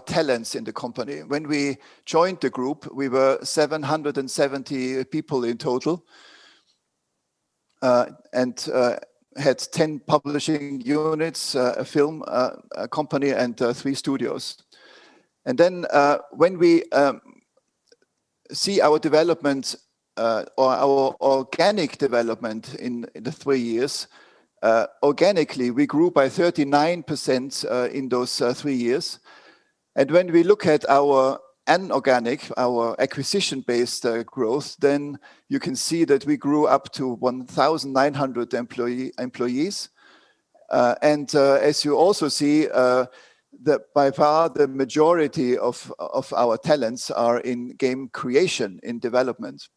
talents in the company. When we joined the group, we were 770 people in total, and had 10 publishing units, a film company, and 3 studios. And then when we see our development or our organic development in the 3 years, organically we grew by 39% in those 3 years. And when we look at our anorganic, our acquisition-based growth, then you can see that we grew up to 1,900 employees. And as you also see, that by far the majority of our talents are in game creation, in development.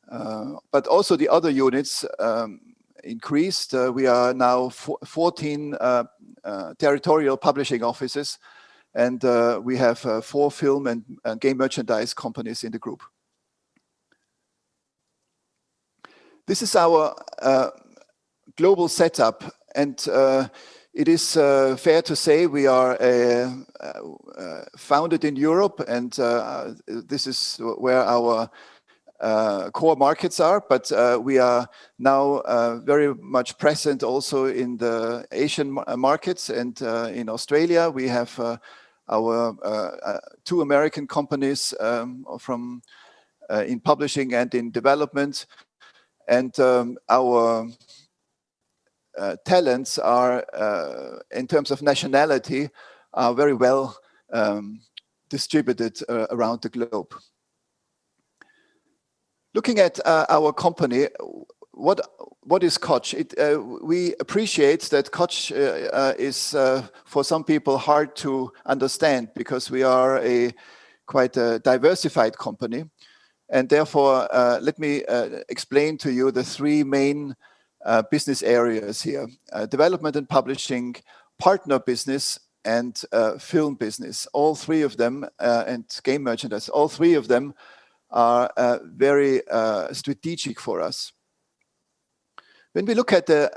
But also the other units increased. We are now 14 territorial publishing offices, and we have 4 film and game merchandise companies in the group. This is our global setup, and it is fair to say we are founded in Europe, and this is where our core markets are, but we are now very much present also in the Asian markets, and in Australia we have our 2 American companies from in publishing and in development, and our talents are in terms of nationality are very well distributed around the globe. Looking at our company, what is Koch? We appreciate that Koch is for some people hard to understand, because we are quite a diversified company, and therefore let me explain to you the 3 main business areas here: development and publishing, partner business, and film business. All 3 of them, and game merchandise, all 3 of them are very strategic for us. When we look at the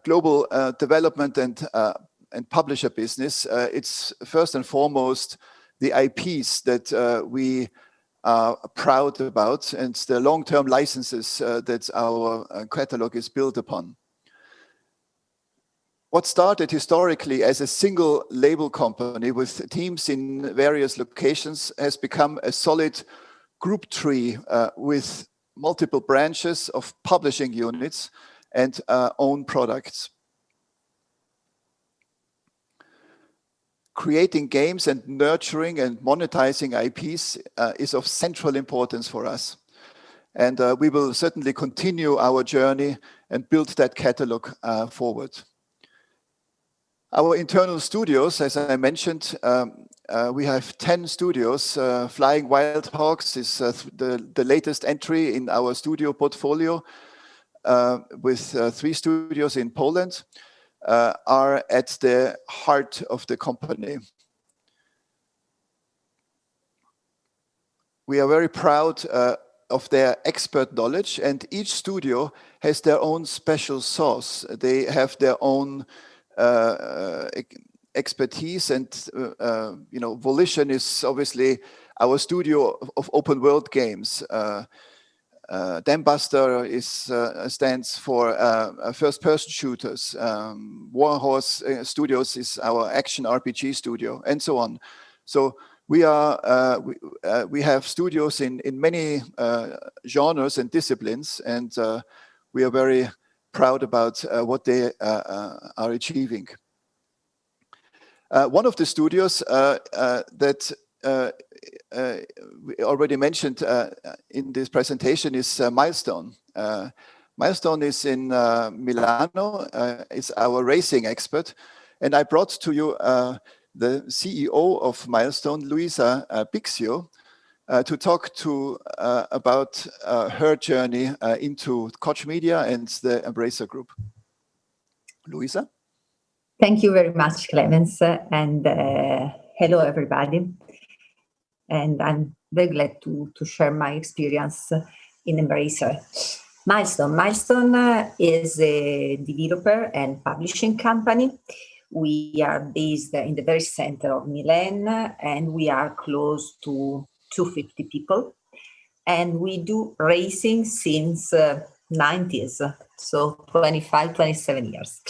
global development and publisher business, it's first and foremost the IPs that we are proud about, and the long-term licenses that our catalog is built upon. What started historically as a single label company with teams in various locations has become a solid group tree with multiple branches of publishing units and own products. Creating games and nurturing and monetizing IPs is of central importance for us. And we will certainly continue our journey and build that catalog forward. Our internal studios, as I mentioned, we have 10 studios. Flying Wild Hogs is the latest entry in our studio portfolio, with 3 studios in Poland, are at the heart of the company. We are very proud of their expert knowledge, and each studio has their own special sauce. They have their own expertise, and Volition is obviously our studio of open world games. Dambuster stands for first-person shooters. Warhorse Studios is our action RPG studio, and so on. So we have studios in many genres and disciplines, and we are very proud about what they are achieving. One of the studios that we already mentioned in this presentation is Milestone. Milestone is in Milano, is our racing expert, and I brought to you the CEO of Milestone, Luisa Bixio, to talk about her journey into Koch Media and the Embracer Group. Luisa? Thank you very much, Clemens, and hello, everybody. And I'm very glad to share my experience in Embracer. Milestone is a developer and publishing company. We are based in the very center of Milan, and we are close to 250 people. And we do racing since 90s, so 25, 27 years.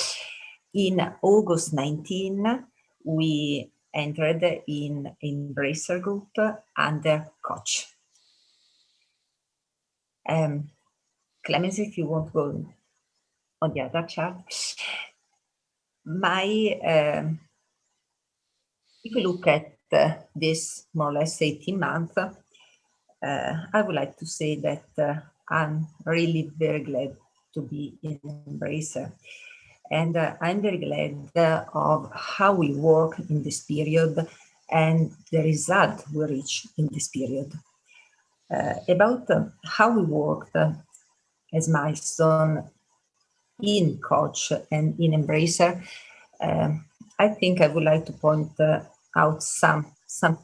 In August 19, we entered in Embracer Group under Koch. Clemens, if you want to go on the other chart. If you look at this more or less 18 months, I would like to say that I'm really very glad to be in Embracer. And I'm very glad of how we work in this period and the result we reach in this period. About how we worked as Milestone in Koch and in Embracer, I think I would like to point out some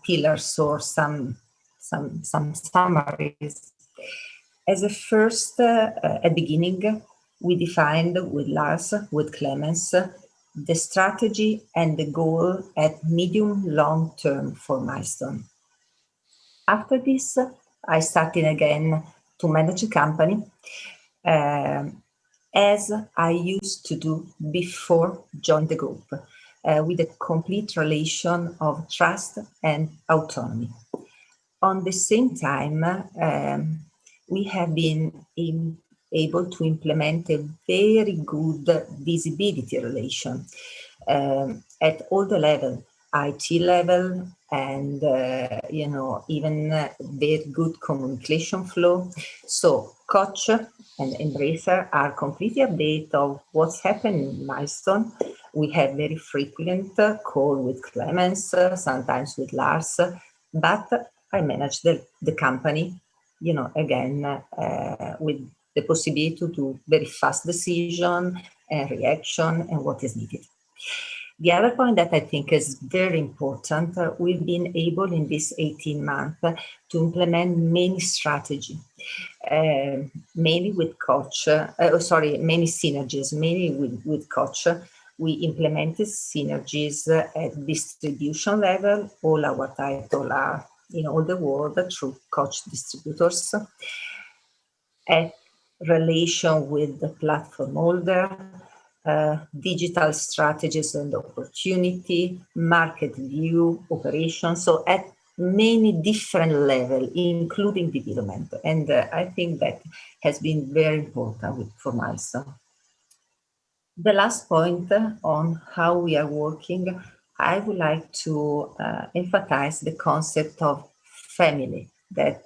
pillars or some summaries. As a first, at beginning, we defined with Lars, with Clemens, the strategy and the goal at medium-long term for Milestone. After this, I started again to manage a company as I used to do before joining the group, with a complete relation of trust and autonomy. On the same time, we have been able to implement a very good visibility relation at all the level, IT level, and even very good communication flow. So Koch and Embracer are completely updated of what's happening in Milestone. We have very frequent call with Clemens, sometimes with Lars, but I manage the company, again, with the possibility to do very fast decision and reaction and what is needed. The other point that I think is very important, we've been able in this 18 months to implement many strategies, mainly with Koch, many synergies, mainly with Koch. We implemented synergies at distribution level. All our titles are in all the world through Koch distributors. At relation with the platform holder, digital strategies and opportunity, market view, operations. So at many different levels, including development. And I think that has been very important for Milestone. The last point on how we are working, I would like to emphasize the concept of family that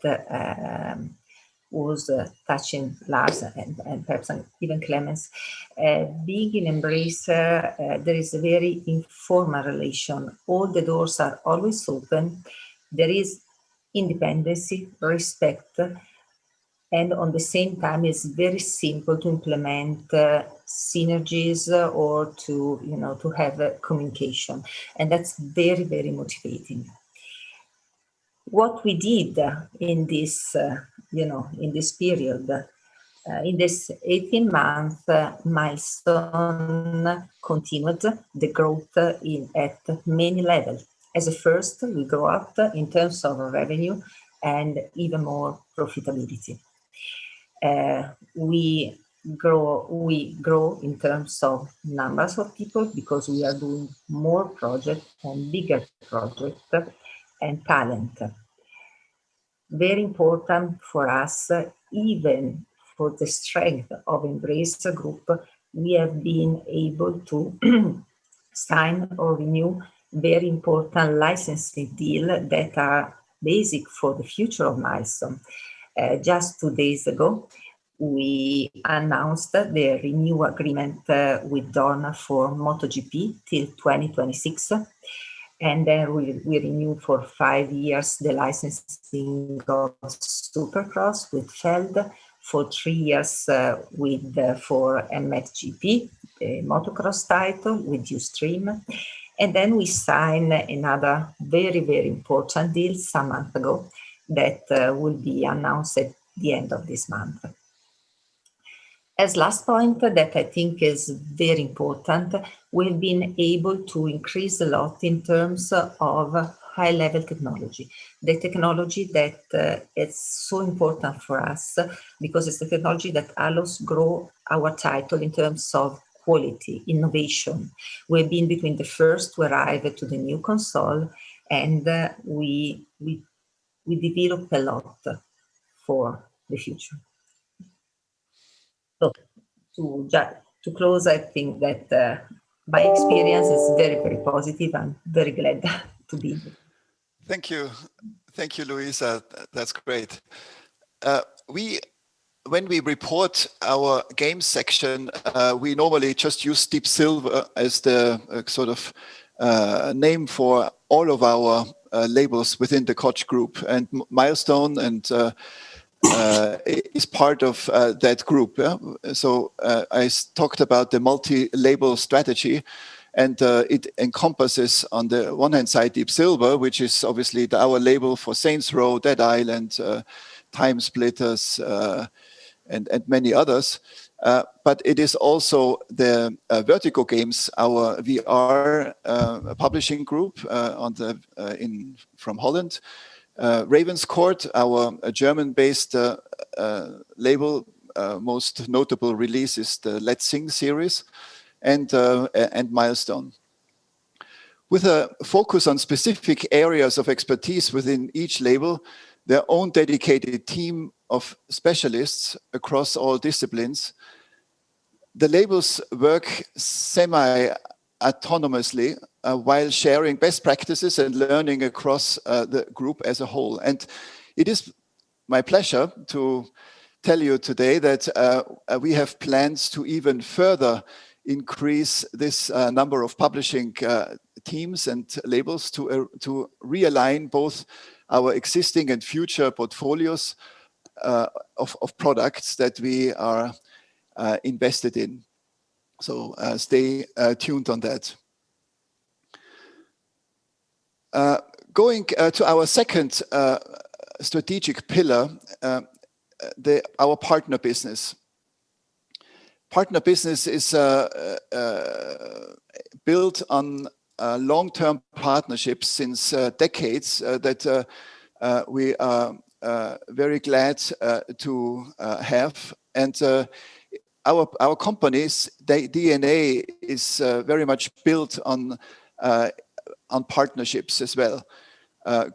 was touching Lars and perhaps even Clemens. Being in Embracer, there is a very informal relation. All the doors are always open. There is independency, respect, and on the same time, it's very simple to implement synergies or to have communication, and that's very, very motivating. What we did in this, in this period, in this 18 month Milestone continued the growth at many levels. As a first, we grow up in terms of revenue and even more profitability. We grow in terms of numbers of people because we are doing more projects and bigger projects and talent. Very important for us, even for the strength of Embracer Group, we have been able to sign or renew very important licensing deals that are basic for the future of Milestone. Just 2 days ago, we announced the renewal agreement with Dorna for MotoGP till 2026. And then we renew for 5 years the licensing of Supercross with Feld, for 3 years for MXGP, the motocross title with Ustream. And then we signed another very, very important deal some months ago that will be announced at the end of this month. As last point that I think is very important, we've been able to increase a lot in terms of high-level technology. The technology that is so important for us because it's the technology that allows grow our title in terms of quality, innovation. We've been between the first to arrive to the new console, and we develop a lot for the future. So to close, I think that my experience is very, very positive. I'm very glad to be here. Thank you, Luisa. That's great. When we report our game section, we normally just use Deep Silver as the sort of name for all of our labels within the Koch group, and Milestone and is part of that group. Yeah? So I talked about the multi-label strategy, and it encompasses on the one hand side Deep Silver, which is obviously our label for Saints Row, Dead Island, Time Splitters, and many others. But it is also the Vertigo Games, our VR publishing group from Holland. Ravenscourt, our German-based label, most notable release is the Let's Sing series, and Milestone. With a focus on specific areas of expertise within each label, their own dedicated team of specialists across all disciplines, the labels work semi-autonomously while sharing best practices and learning across the group as a whole. And it is my pleasure to tell you today that we have plans to even further increase this number of publishing teams and labels to realign both our existing and future portfolios of products that we are invested in. So stay tuned on that. Going to our second strategic pillar, our partner business. Partner business is built on long-term partnerships since decades that we are very glad to have. And our company's DNA is very much built on partnerships as well.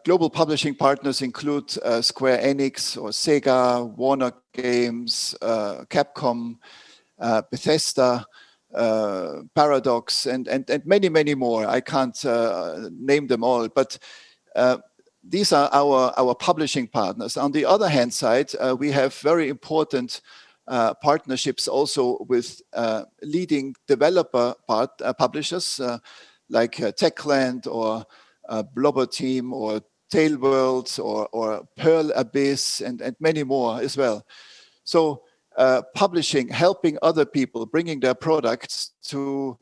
Global publishing partners include Square Enix or Sega, Warner Games, Capcom, Bethesda, Paradox, and many, many more. I can't name them all, but these are our publishing partners. On the other hand side, we have very important partnerships also with leading developer publishers like Techland or Blobber Team or Tailworlds or Pearl Abyss and many more as well. So publishing, helping other people, bringing their products to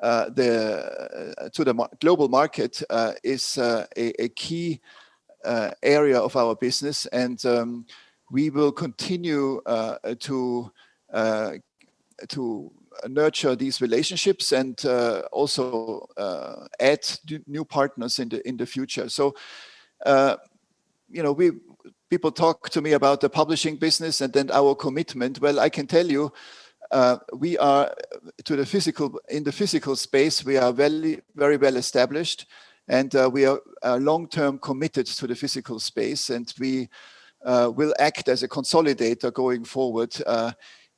the global market is a key area of our business, and we will continue to nurture these relationships and also add new partners in the future. So, people talk to me about the publishing business and then our commitment. Well, I can tell you, we are in the physical space. We are very, very well established, and we are long-term committed to the physical space, and we will act as a consolidator going forward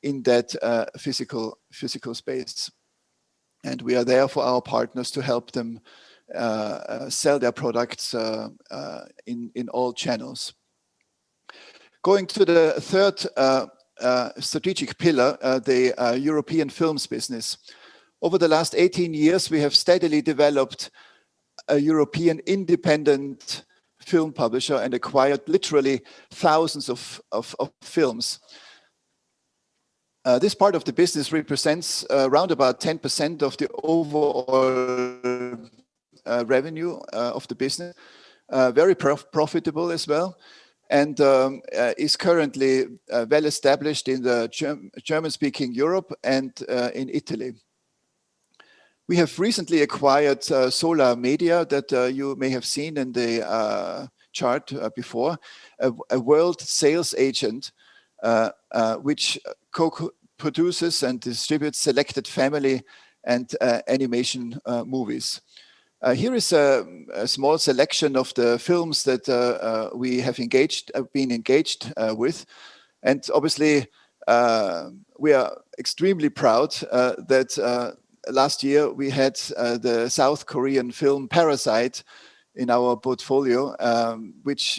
in that physical space. And we are there for our partners to help them sell their products in all channels. Going to the third strategic pillar, the European films business. Over the last 18 years, we have steadily developed a European independent film publisher and acquired literally thousands of films. This part of the business represents around about 10% of the overall revenue of the business. Very profitable as well, and is currently well established in the German-speaking Europe and in Italy. We have recently acquired Solar Media that you may have seen in the chart before, a world sales agent which co-produces and distributes selected family and animation movies. Here is a small selection of the films that we have been engaged with. And obviously, we are extremely proud that last year we had the South Korean film Parasite in our portfolio, which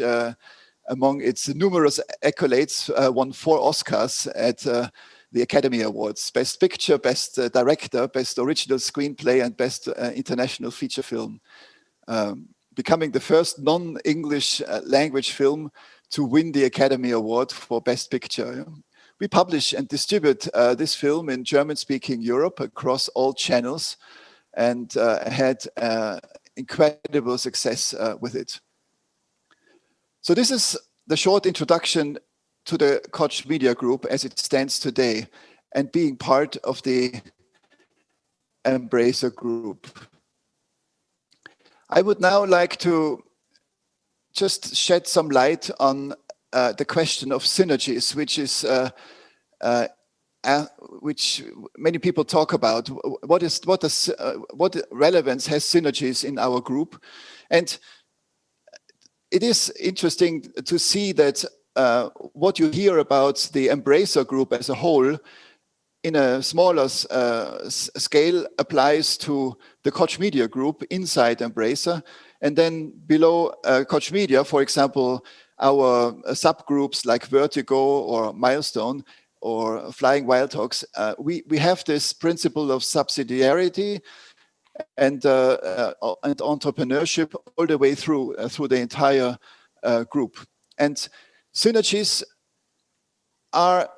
among its numerous accolades won 4 Oscars at the Academy Awards: Best Picture, Best Director, Best Original Screenplay, and Best International Feature Film, becoming the first non-English language film to win the Academy Award for Best Picture. We publish and distribute this film in German-speaking Europe across all channels, and had incredible success with it. So this is the short introduction to the Koch Media Group as it stands today, and being part of the Embracer Group. I would now like to just shed some light on the question of synergies, which many people talk about. What relevance has synergies in our group? And it is interesting to see that what you hear about the Embracer Group as a whole in a smaller scale applies to the Koch Media Group inside Embracer. And then below Koch Media, for example, our subgroups like Vertigo or Milestone or Flying Wild Hogs, we have this principle of subsidiarity and entrepreneurship all the way through the entire group. And synergies are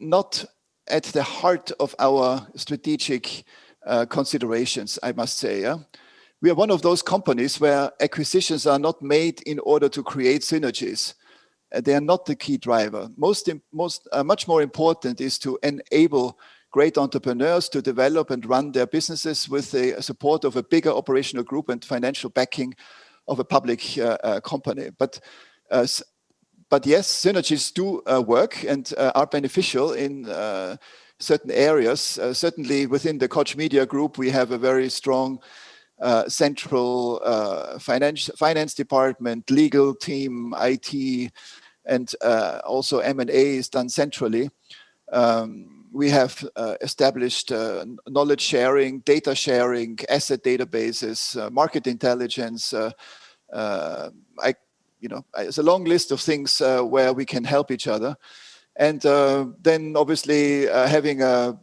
not at the heart of our strategic considerations, I must say. Yeah? We are one of those companies where acquisitions are not made in order to create synergies. They are not the key driver. Much more important is to enable great entrepreneurs to develop and run their businesses with the support of a bigger operational group and financial backing of a public company. But yes, synergies do work and are beneficial in certain areas. Certainly within the Koch Media Group, we have a very strong central finance department, legal team, IT, and also M&A is done centrally. We have established knowledge sharing, data sharing, asset databases, market intelligence. It's a long list of things where we can help each other. And then obviously having a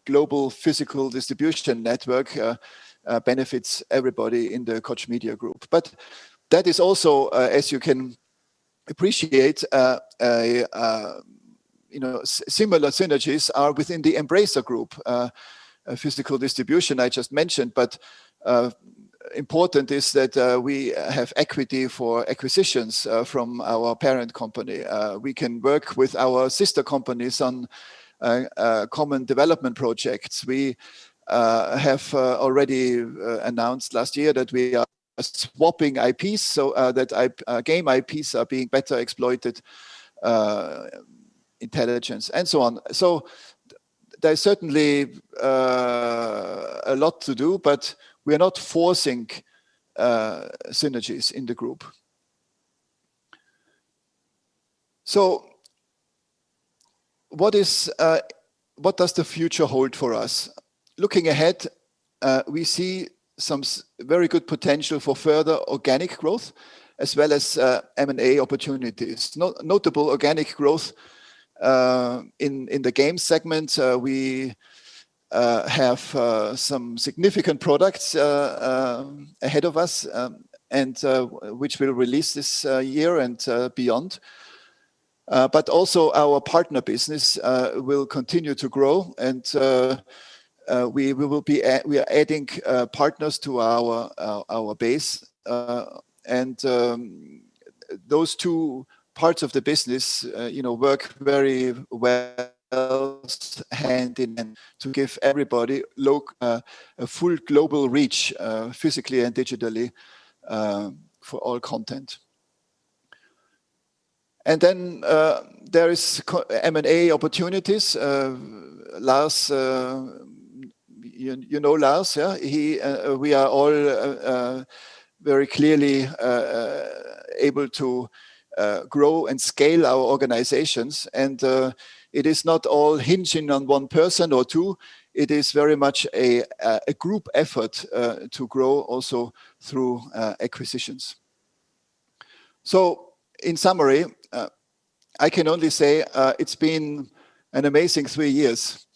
global physical distribution network benefits everybody in the Koch Media Group. But that is also, as you can appreciate, similar synergies are within the Embracer Group. Physical distribution I just mentioned, but important is that we have equity for acquisitions from our parent company. We can work with our sister companies on common development projects. We have already announced last year that we are swapping IPs so that game IPs are being better exploited, intelligence, and so on. So there's certainly a lot to do, but we are not forcing synergies in the group. So what does the future hold for us? Looking ahead, we see some very good potential for further organic growth, as well as M&A opportunities. Notable organic growth in the game segment. We have some significant products ahead of us, and which will release this year and beyond. But also our partner business will continue to grow, and we are adding partners to our base, and those two parts of the business, work very well hand in hand to give everybody a full global reach, physically and digitally, for all content. And then there is M&A opportunities. Lars, you know Lars, yeah? We are all very clearly able to grow and scale our organizations, and it is not all hinging on one person or two. It is very much a group effort to grow also through acquisitions. So in summary, I can only say it's been an amazing 3 years.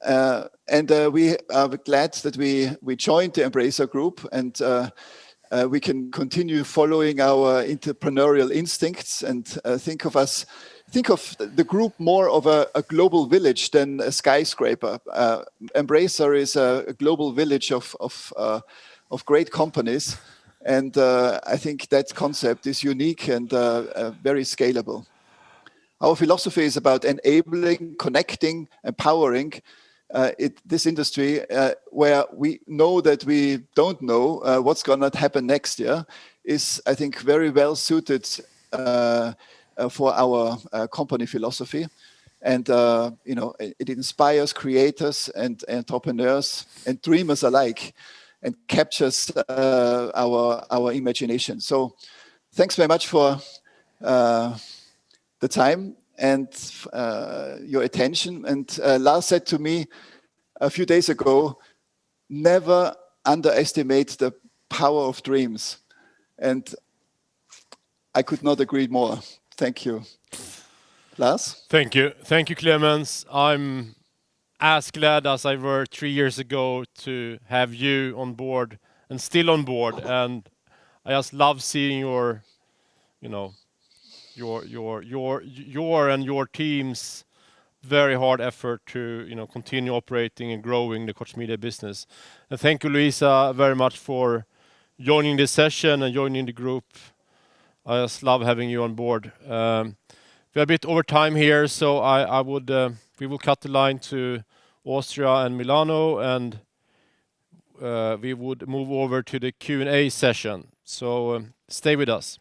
And we are glad that we joined the Embracer Group, and we can continue following our entrepreneurial instincts and think of the group more of a global village than a skyscraper. Embracer is a global village of great companies, and I think that concept is unique and very scalable. Our philosophy is about enabling, connecting, empowering this industry where we know that we don't know what's going to happen next year. is, I think, very well suited for our company philosophy. And it inspires creators and entrepreneurs and dreamers alike, and captures our imagination. So, thanks very much for the time and your attention. And Lars said to me a few days ago, never underestimate the power of dreams. And I could not agree more. Thank you. Lars? Thank you. Thank you, Clemens. I'm as glad as I were 3 years ago to have you on board and still on board. And I just love seeing your and your team's very hard effort to continue operating and growing the Koch Media business. And thank you, Luisa, very much for joining this session and joining the group. I just love having you on board. We're a bit over time here, so we will cut the line to Austria and Milano, and we would move over to the Q&A session. So stay with us.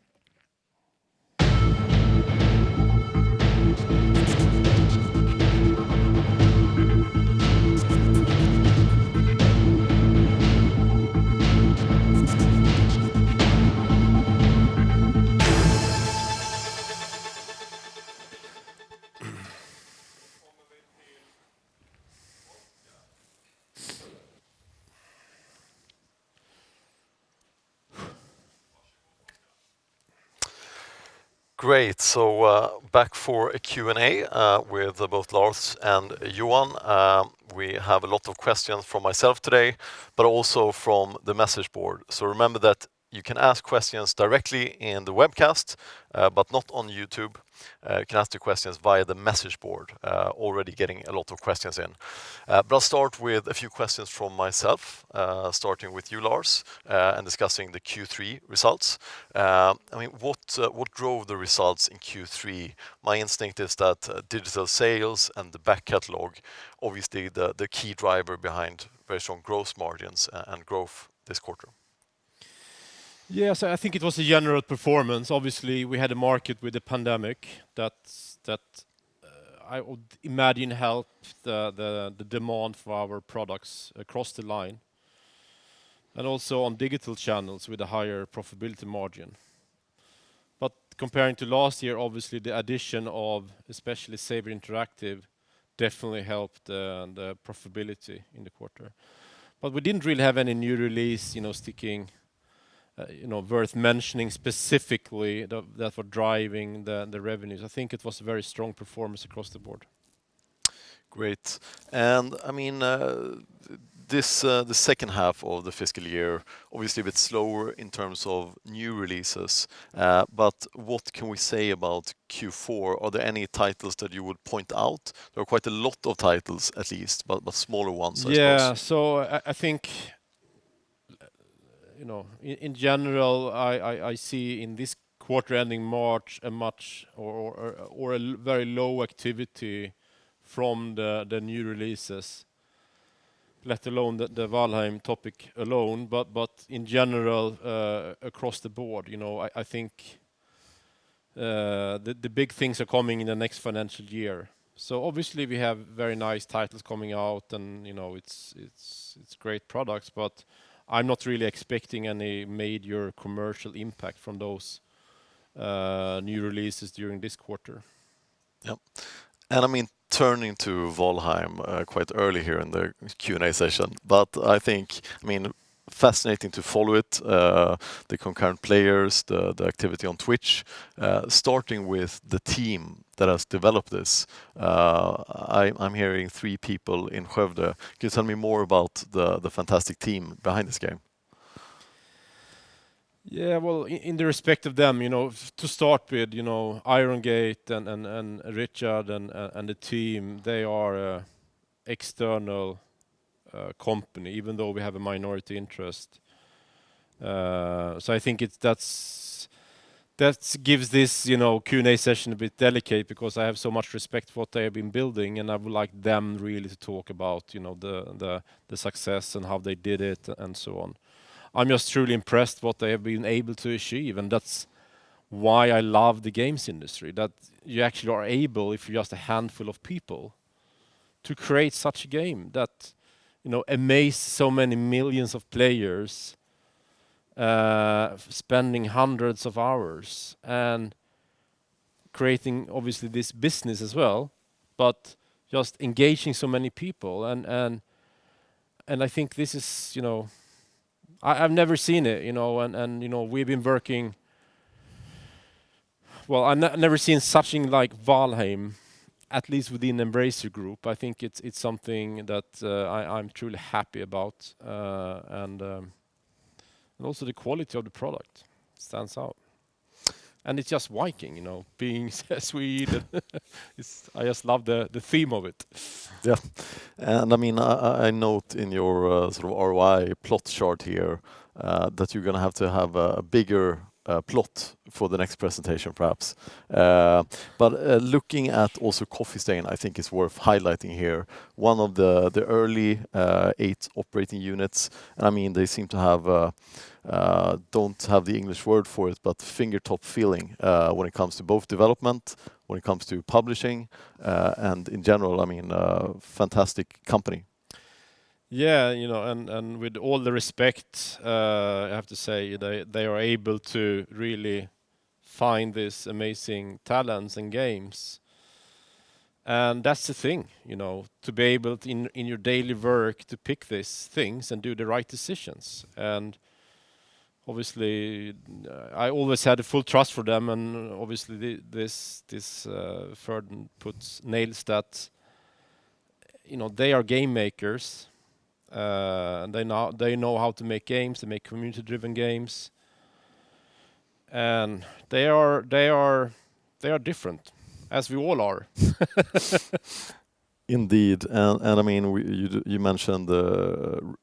Great. So back for a Q&A with both Lars and Johan. We have a lot of questions from myself today, but also from the message board. So remember that you can ask questions directly in the webcast, but not on YouTube. You can ask the questions via the message board, already getting a lot of questions in. But I'll start with a few questions from myself, starting with you, Lars, and discussing the Q3 results. What drove the results in Q3? My instinct is that digital sales and the back catalog, obviously the key driver behind very strong gross margins and growth this quarter. Yes, I think it was a general performance. Obviously, we had a market with the pandemic that I would imagine helped the demand for our products across the line, and also on digital channels with a higher profitability margin. But comparing to last year, obviously the addition of especially Saber Interactive definitely helped the profitability in the quarter. But we didn't really have any new release, sticking worth mentioning specifically that were driving the revenues. I think it was a very strong performance across the board. Great. And the second half of the fiscal year, obviously a bit slower in terms of new releases. But what can we say about Q4? Are there any titles that you would point out? There are quite a lot of titles, at least, but smaller ones, I suppose. So I think in general, I see in this quarter ending March a much or a very low activity from the new releases, let alone the Valheim topic alone, but in general across the board. I think the big things are coming in the next financial year. So obviously we have very nice titles coming out, and it's great products, but I'm not really expecting any major commercial impact from those new releases during this quarter. Yep. And turning to Valheim quite early here in the Q&A session, but I think, fascinating to follow it, the concurrent players, the activity on Twitch, starting with the team that has developed this. I'm hearing 3 people in Skövde. Can you tell me more about the fantastic team behind this game? Yeah, well, in the respect of them, to start with, Iron Gate and Richard and the team, they are a external company, even though we have a minority interest. So I think that gives this Q&A session a bit delicate, because I have so much respect for what they have been building, and I would like them really to talk about the success and how they did it and so on. I'm just truly impressed what they have been able to achieve, and that's why I love the games industry. That you actually are able, if you're just a handful of people, to create such a game that, you know, amaze so many millions of players, spending hundreds of hours and creating obviously this business as well, but just engaging so many people. And I think this is, you know, I've never seen it, you know, and you know, we've been working. Well, I've never seen such thing like Valheim, at least within Embracer Group. I think it's something that I'm truly happy about, and also the quality of the product stands out. And it's just Viking, you know, being Sweden. I just love the theme of it. Yeah. And I mean, I note in your sort of ROI plot chart here that you're gonna have to have a bigger plot for the next presentation, perhaps. But looking at also Coffee Stain, I think is worth highlighting here. One of the early 8 operating units, and I mean, they seem to have don't have the English word for it, but fingertop feeling when it comes to both development, when it comes to publishing, and in general, I mean, fantastic company. Yeah, you know, and with all the respect, I have to say they are able to really find these amazing talents and games. And that's the thing, you know, to be able to, in your daily work, to pick these things and do the right decisions. And obviously, I always had a full trust for them, and obviously this Ferdinand nails that. You know, they are game makers, and they know how to make games. They make community-driven games, and they are different, as we all are. Indeed, and I mean, you mentioned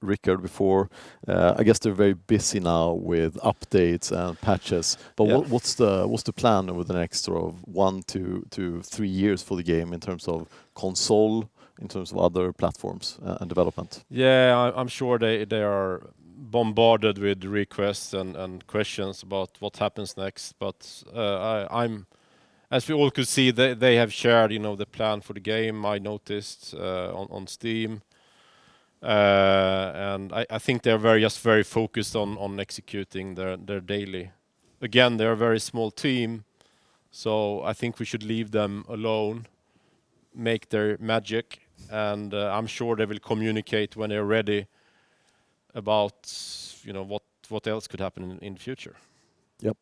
Rickard before. I guess they're very busy now with updates and patches. But Yeah. what's the plan over the next sort of 1 to 3 years for the game in terms of console, in terms of other platforms and development? Yeah, I'm sure they are bombarded with requests and questions about what happens next. But I'm, as we all could see, they have shared, you know, the plan for the game. I noticed on Steam, and I think they're very focused on executing their daily. Again, they're a very small team, so I think we should leave them alone, make their magic, and I'm sure they will communicate when they're ready about, you know, what else could happen in the future. Yep.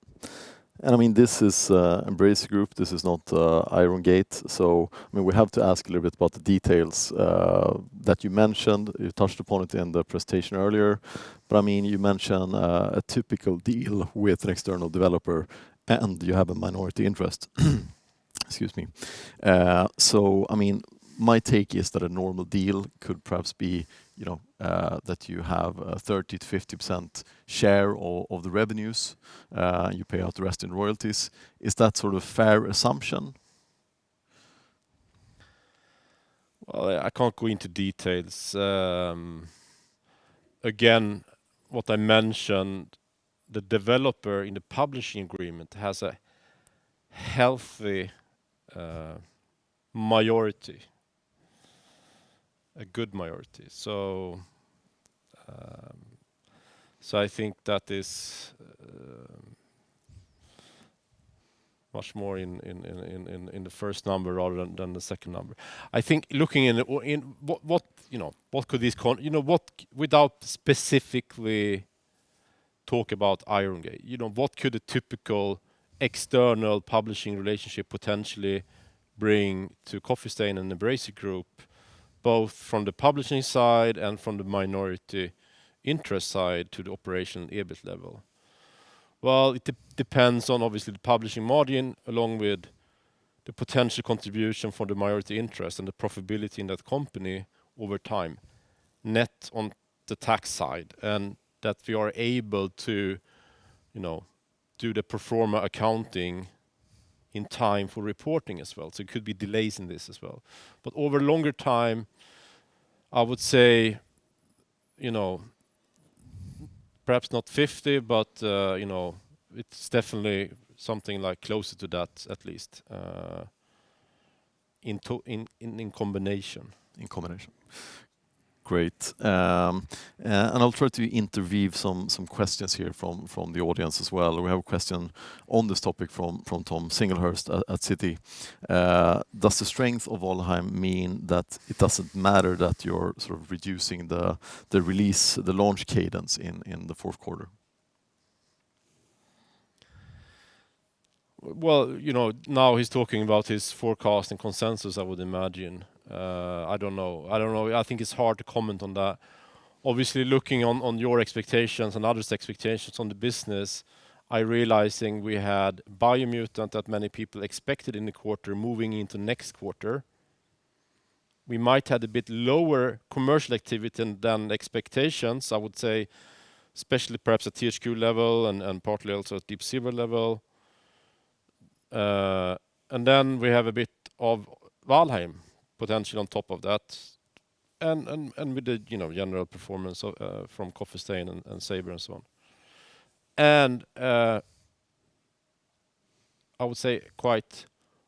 And I mean, this is Embracer Group. This is not Iron Gate. So I mean, we have to ask a little bit about the details that you mentioned. You touched upon it in the presentation earlier, but I mean, you mentioned a typical deal with an external developer, and you have a minority interest. Excuse me. So I mean, my take is that a normal deal could perhaps be, you know, that you have a 30 to 50% share of the revenues. You pay out the rest in royalties. Is that sort of fair assumption? Well, I can't go into details. Again, what I mentioned, the developer in the publishing agreement has a healthy majority, a good majority. So I think that is much more in the first number rather than the second number. I think looking in what you know, what could this without specifically talk about Iron Gate, you know, what could a typical external publishing relationship potentially bring to Coffee Stain and Embracer Group, both from the publishing side and from the minority interest side to the operational EBIT level? Well, it depends on obviously the publishing margin, along with the potential contribution for the minority interest and the profitability in that company over time, net on the tax side, and that we are able to, you know, do the pro forma accounting in time for reporting as well. So it could be delays in this as well. But over longer time, I would say, you know, perhaps not 50, but it's definitely something like closer to that at least in combination. In combination. Great. And I'll try to interweave some questions here from the audience as well. We have a question on this topic from Tom Singlehurst at Citi. Does the strength of Valheim mean that it doesn't matter that you're sort of reducing the release, the launch cadence in the fourth quarter? Well, now he's talking about his forecast and consensus, I would imagine. I don't know. I think it's hard to comment on that. Obviously, looking on your expectations and others' expectations on the business, I realizing we had Biomutant that many people expected in the quarter moving into next quarter. We might had a bit lower commercial activity than expectations, I would say, especially perhaps at THQ level and partly also at Deep Silver level. And then we have a bit of Valheim potential on top of that, and with the general performance from Coffee Stain and Saber and so on. And I would say quite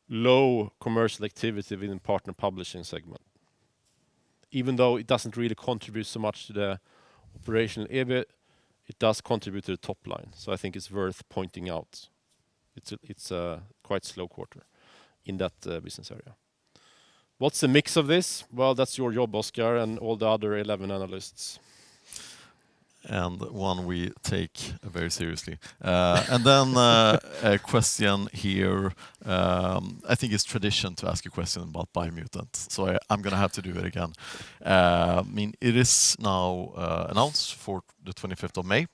low commercial activity within partner publishing segment. Even though it doesn't really contribute so much to the operational EBIT, it does contribute to the top line. So I think it's worth pointing out. It's a quite slow quarter in that business area. What's the mix of this? Well, that's your job, Oscar, and all the other 11 analysts. And one we take very seriously. And then a question here. I think it's tradition to ask a question about Biomutant, so I'm going to have to do it again. I mean, it is now announced for the 25th of May.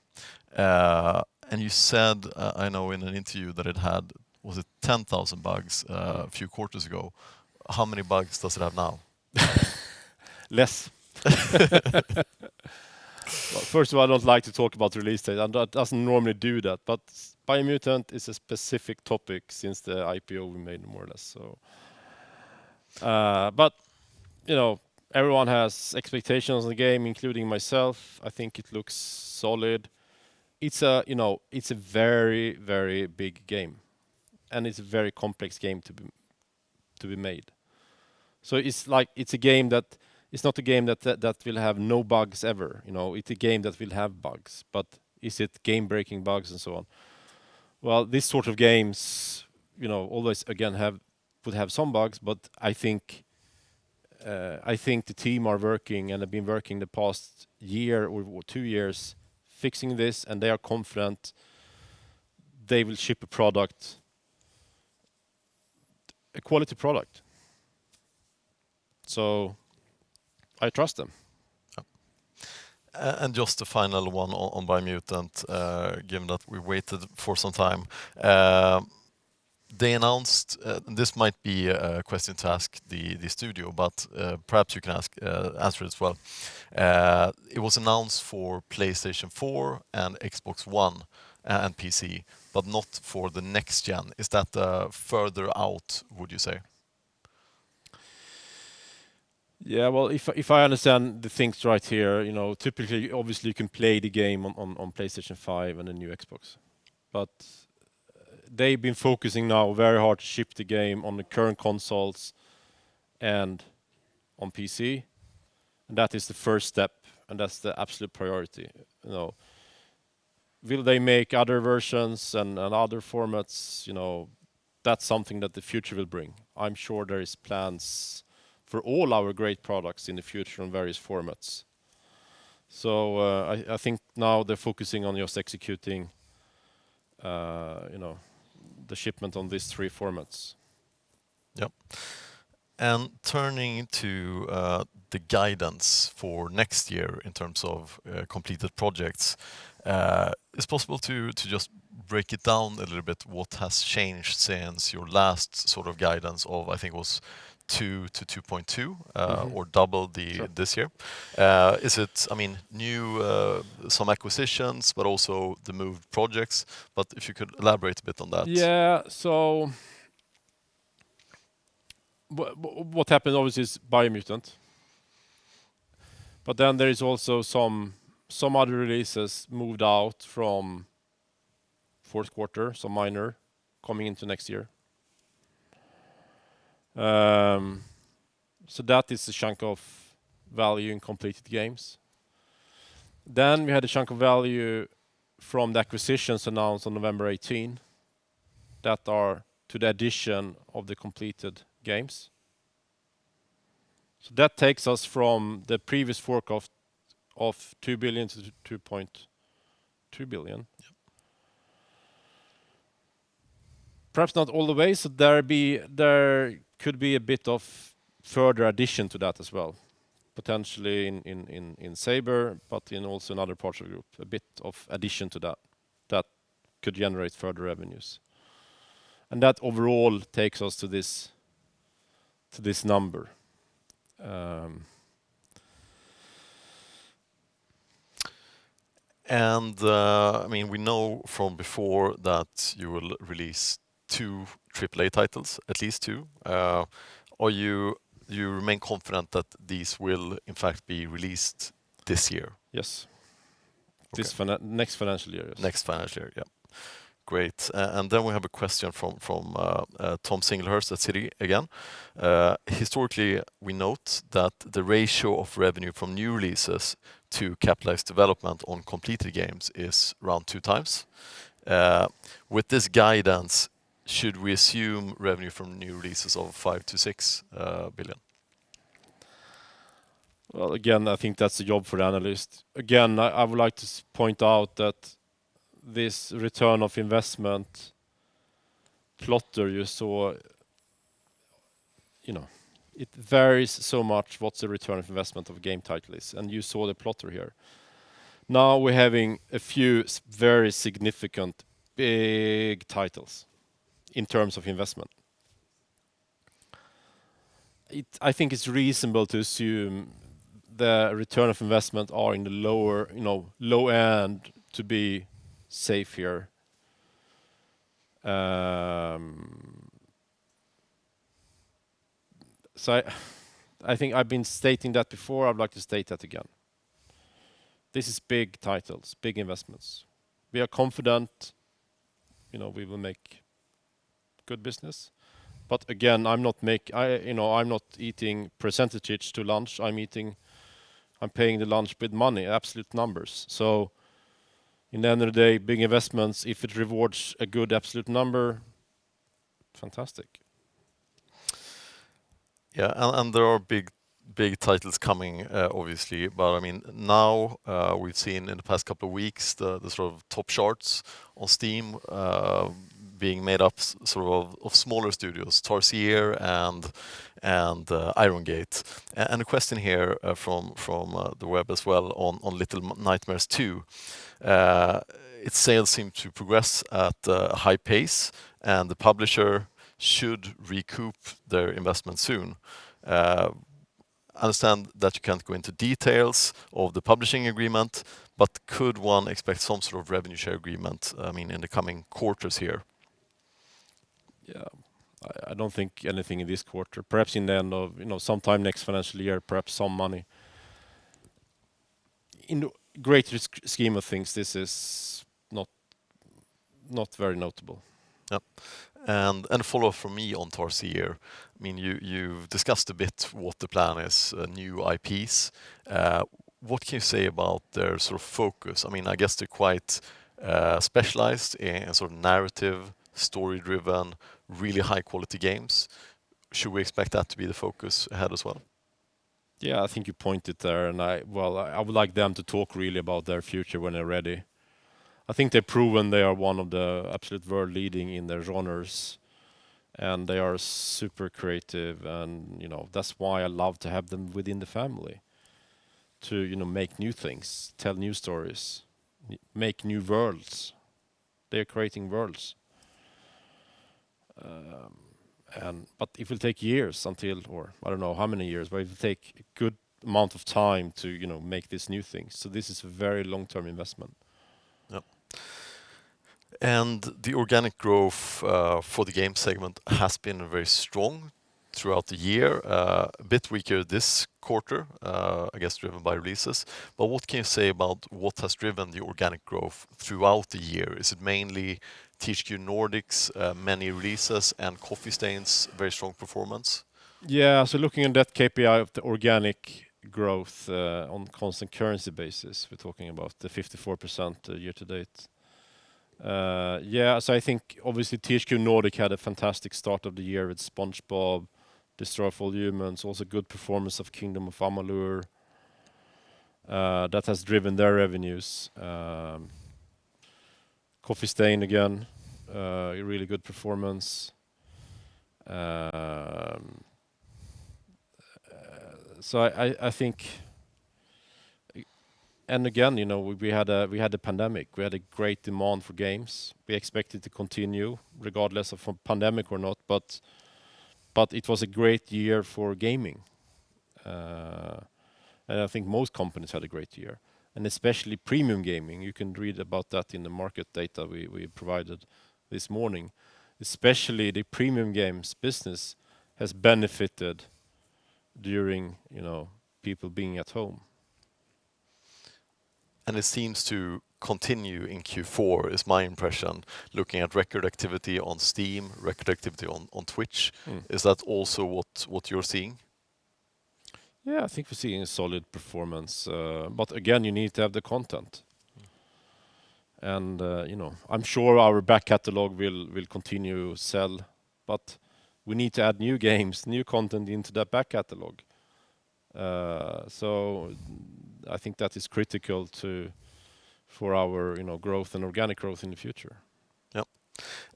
And you said, I know in an interview that it had, was it 10,000 bugs a few quarters ago? How many bugs does it have now? Less. Well, first of all, I don't like to talk about release date. I doesn't normally do that, but Biomutant is a specific topic since the IPO we made, more or less. So, but everyone has expectations on the game, including myself. I think it looks solid. It's a very, very big game, and it's a very complex game to be made. So it's a game that it's not a game that will have no bugs ever. It's a game that will have bugs, but is it game-breaking bugs and so on? Well, this sort of games, always again would have some bugs, but I think the team are working and have been working the past year or 2 years fixing this, and they are confident they will ship a quality product. So I trust them. And just the final one on Biomutant, given that we waited for some time. They announced, this might be a question to ask the studio, but perhaps you can answer it as well. It was announced for PlayStation 4 and Xbox One and PC, but not for the next gen. Is that further out, would you say? Yeah, well, if I understand the things right here, typically, obviously, you can play the game on PlayStation 5 and the new Xbox, but they've been focusing now very hard to ship the game on the current consoles and on PC, and that is the first step, and that's the absolute priority. Will they make other versions and other formats? That's something that the future will bring. I'm sure there is plans for all our great products in the future on various formats. So I think now they're focusing on just executing, the shipment on these 3 formats. Yep. And turning to the guidance for next year in terms of completed projects, is it possible to just break it down a little bit? What has changed since your last sort of guidance of, I think it was 2 to 2.2 or double this year? Is it, new some acquisitions, but also the moved projects? But if you could elaborate a bit on that. Yeah. So what happened obviously is Biomutant, but then there is also some Some other releases moved out from fourth quarter, some minor coming into next year. So that is a chunk of value in completed games. Then we had a chunk of value from the acquisitions announced on November 18 that are to the addition of the completed games. So that takes us from the previous forecast of 2 billion to 2.2 billion. Yep. Perhaps not all the way, so there could be a bit of further addition to that as well. Potentially in Saber, but in also in other parts of the group, a bit of addition to that could generate further revenues. And that overall takes us to this number. I mean, we know from before that you will release 2 AAA titles, at least 2. Do you remain confident that these will in fact be released this year? Yes. Okay. Next financial year, yes. Next financial year, yeah. Great. And then we have a question from Tom Singlehurst at Citi again. Historically, we note that the ratio of revenue from new releases to capitalized development on completed games is around 2 times. With this guidance, should we assume revenue from new releases of 5 to 6 billion? Well, again, I think that's a job for the analyst. Again, I would like to point out that this return of investment plotter you saw, it varies so much what's the return of investment of a game title is, and you saw the plotter here. Now we're having a few very significant big titles in terms of investment. I think it's reasonable to assume the return of investment are in the lower, low end to be safe here. So I think I've been stating that before. I'd like to state that again. This is big titles, big investments. We are confident, we will make good business. But again, I'm not eating percentages to lunch. I'm paying the lunch with money, absolute numbers. So in the end of the day, big investments, if it rewards a good absolute number, fantastic. Yeah, and there are big titles coming, obviously. But I mean, now we've seen in the past couple of weeks the sort of top charts on Steam being made up sort of smaller studios, Tarsier and Iron Gate. And a question here from the web as well on Little Nightmares 2. Its sales seem to progress at a high pace, and the publisher should recoup their investment soon. I understand that you can't go into details of the publishing agreement, but could one expect some sort of revenue share agreement, in the coming quarters here? Yeah, I don't think anything in this quarter. Perhaps in the end of, sometime next financial year, perhaps some money. In the greater scheme of things, this is not very notable. Yep. And a follow-up from me on Tarsier. I mean, you've discussed a bit what the plan is, new IPs. What can you say about their sort of focus? I mean, I guess they're quite specialized in sort of narrative, story-driven, really high-quality games. Should we expect that to be the focus ahead as well? Yeah, I think you pointed there, and I would like them to talk really about their future when they're ready. I think they've proven they are one of the absolute world leading in their genres, and they are super creative, and that's why I love to have them within the family. To make new things, tell new stories, make new worlds. They're creating worlds. But it will take years until, or I don't know how many years, but it will take a good amount of time to make these new things. So this is a very long-term investment. Yep. And the organic growth for the game segment has been very strong throughout the year. A bit weaker this quarter, I guess driven by releases. But what can you say about what has driven the organic growth throughout the year? Is it mainly THQ Nordic's many releases and Coffee Stain's very strong performance? Yeah, so looking at that KPI of the organic growth on constant currency basis, we're talking about the 54% year to date. Yeah, so I think obviously THQ Nordic had a fantastic start of the year with SpongeBob, Destroy All Humans, also good performance of Kingdom of Amalur. That has driven their revenues. Coffee Stain again, a really good performance. So I think, and again, you know, we had a pandemic. We had a great demand for games. We expect it to continue regardless of a pandemic or not, but it was a great year for gaming. And I think most companies had a great year, and especially premium gaming. You can read about that in the market data we provided this morning. Especially the premium games business has benefited during, you know, people being at home. And it seems to continue in Q4, is my impression, looking at record activity on Steam, record activity on Twitch. Is that also what you're seeing? Yeah, I think we're seeing a solid performance. But again, you need to have the content. And you know, I'm sure our back catalog will continue to sell, but we need to add new games, new content into that back catalog. So I think that is critical for our, you know, growth and organic growth in the future. Yeah.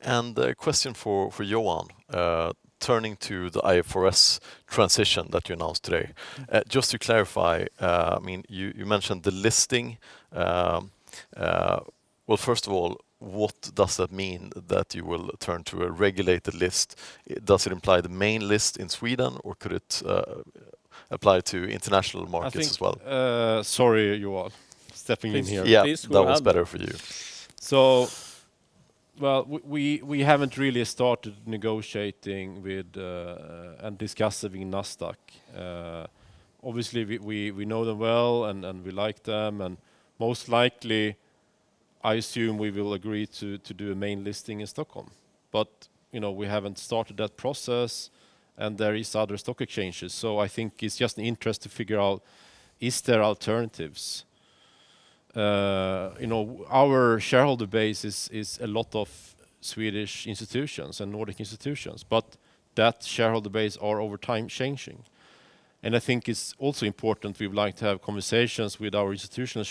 And a question for Johan, turning to the IFRS transition that you announced today. Just to clarify, I mean, you mentioned the listing. Well, first of all, what does that mean that you will turn to a regulated list? Does it imply the main list in Sweden, or could it apply to international markets as well? Sorry, Johan, stepping in here. Yeah, Please go that was ahead. better for you. So, well, we haven't really started negotiating with and discussing with Nasdaq. Obviously, we know them well and we like them, and most likely, I assume we will agree to do a main listing in Stockholm. But you know, we haven't started that process, and there is other stock exchanges. So I think it's just an interest to figure out, is there alternatives? You know, our shareholder base is a lot of Swedish institutions and Nordic institutions, but that shareholder base are over time changing. And I think it's also important, we would like to have conversations with our institutional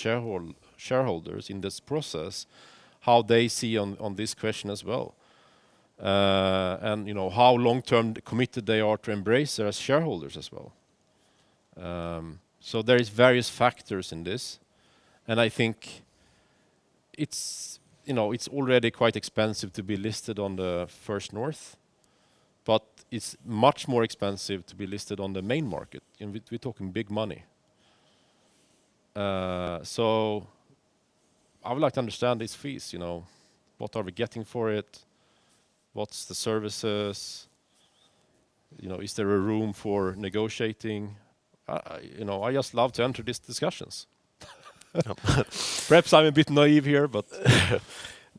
shareholders in this process, how they see on this question as well. And you know, how long-term committed they are to Embracer as shareholders as well. So there is various factors in this, and I think it's, you know, it's already quite expensive to be listed on the First North, but it's much more expensive to be listed on the main market, and we're talking big money. So I would like to understand these fees, you know, what are we getting for it? What's the services? You know, is there a room for negotiating? You know, I just love to enter these discussions. Perhaps I'm a bit naive here, but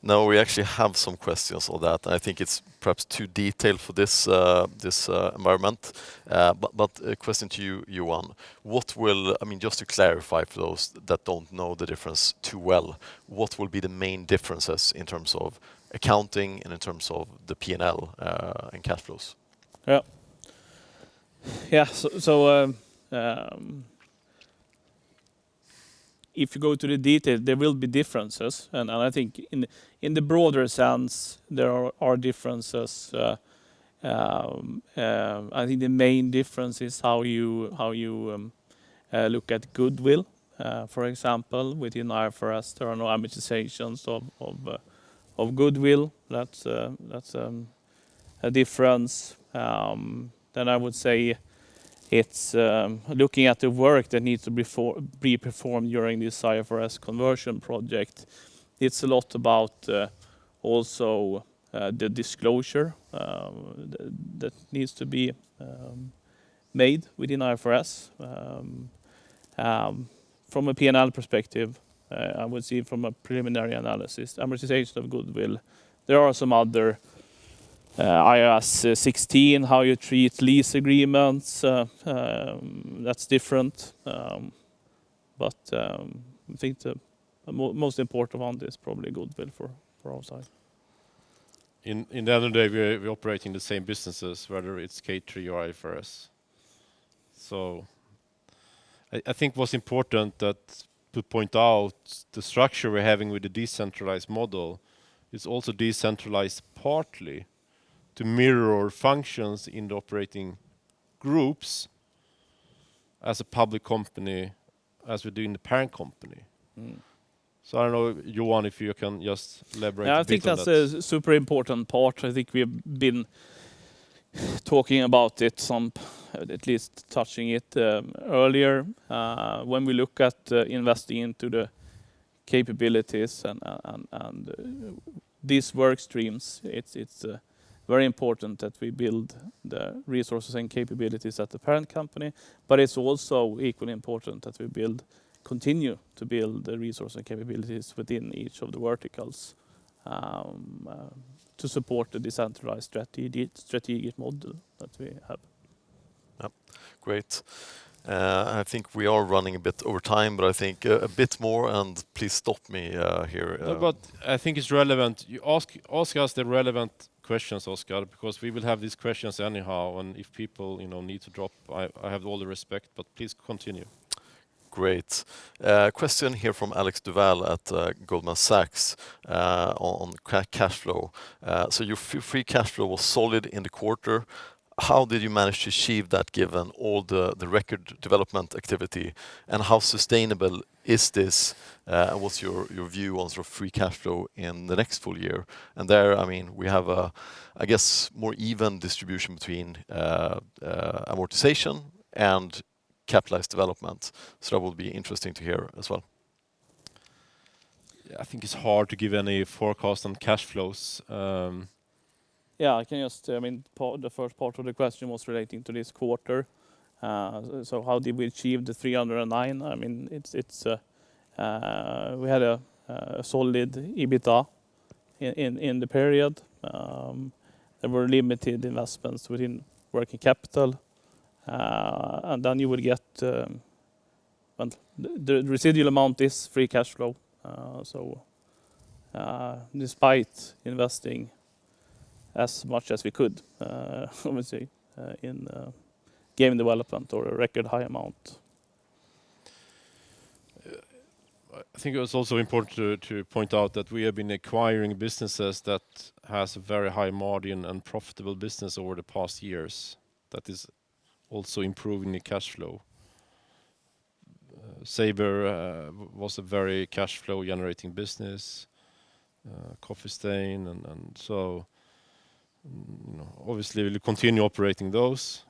No, we actually have some questions on that. I think it's perhaps too detailed for this environment. But a question to you, Johan. I mean, just to clarify for those that don't know the difference too well, what will be the main differences in terms of accounting and in terms of the P&L and cash flows? Yeah. So if you go to the detail, there will be differences, and I think in the broader sense there are differences. I think the main difference is how you look at goodwill. For example, within IFRS, there are no amortizations of goodwill. That's a difference. Then I would say it's looking at the work that needs to be performed during this IFRS conversion project. It's a lot about also the disclosure that needs to be made within IFRS. From a P&L perspective, I would see from a preliminary analysis, amortization of goodwill. There are some other IAS 16, how you treat lease agreements, that's different. But I think the most important one is probably goodwill for our side. In the end of the day, we're operating the same businesses, whether it's K3 or IFRS. So I think what's important to point out the structure we're having with the decentralized model is also decentralized partly to mirror functions in the operating groups as a public company as we do in the parent company. So I don't know, Johan, if you can just elaborate a bit on that. I think that's a super important part. I think we've been talking about it some, at least touching it earlier. When we look at investing into the capabilities and these work streams, it's very important that we build the resources and capabilities at the parent company, but it's also equally important that we continue to build the resources and capabilities within each of the verticals to support the decentralized strategic model that we have. Yep. Great. I think we are running a bit over time, but I think a bit more, and please stop me here. No, but I think it's relevant. You ask us the relevant questions, Oscar, because we will have these questions anyhow, and if people need to drop, I have all the respect, but please continue. Great. Question here from Alex Duval at Goldman Sachs on cash flow. So your free cash flow was solid in the quarter. How did you manage to achieve that given all the record development activity, and how sustainable is this? What's your view on sort of free cash flow in the next full year? And there, I mean, we have a, I guess, more even distribution between amortization and capitalized development. So that will be interesting to hear as well. I think it's hard to give any forecast on cash flows. Yeah, I can just, the first part of the question was relating to this quarter. So how did we achieve the 309? I mean, we had a solid EBITDA in the period. There were limited investments within working capital. And then you would get, the residual amount is free cash flow. So despite investing as much as we could, obviously, in game development or a record high amount. I think it was also important to point out that we have been acquiring businesses that has a very high margin and profitable business over the past years. That is also improving the cash flow. Saber was a very cash flow generating business. Coffee Stain and so obviously we'll continue operating those.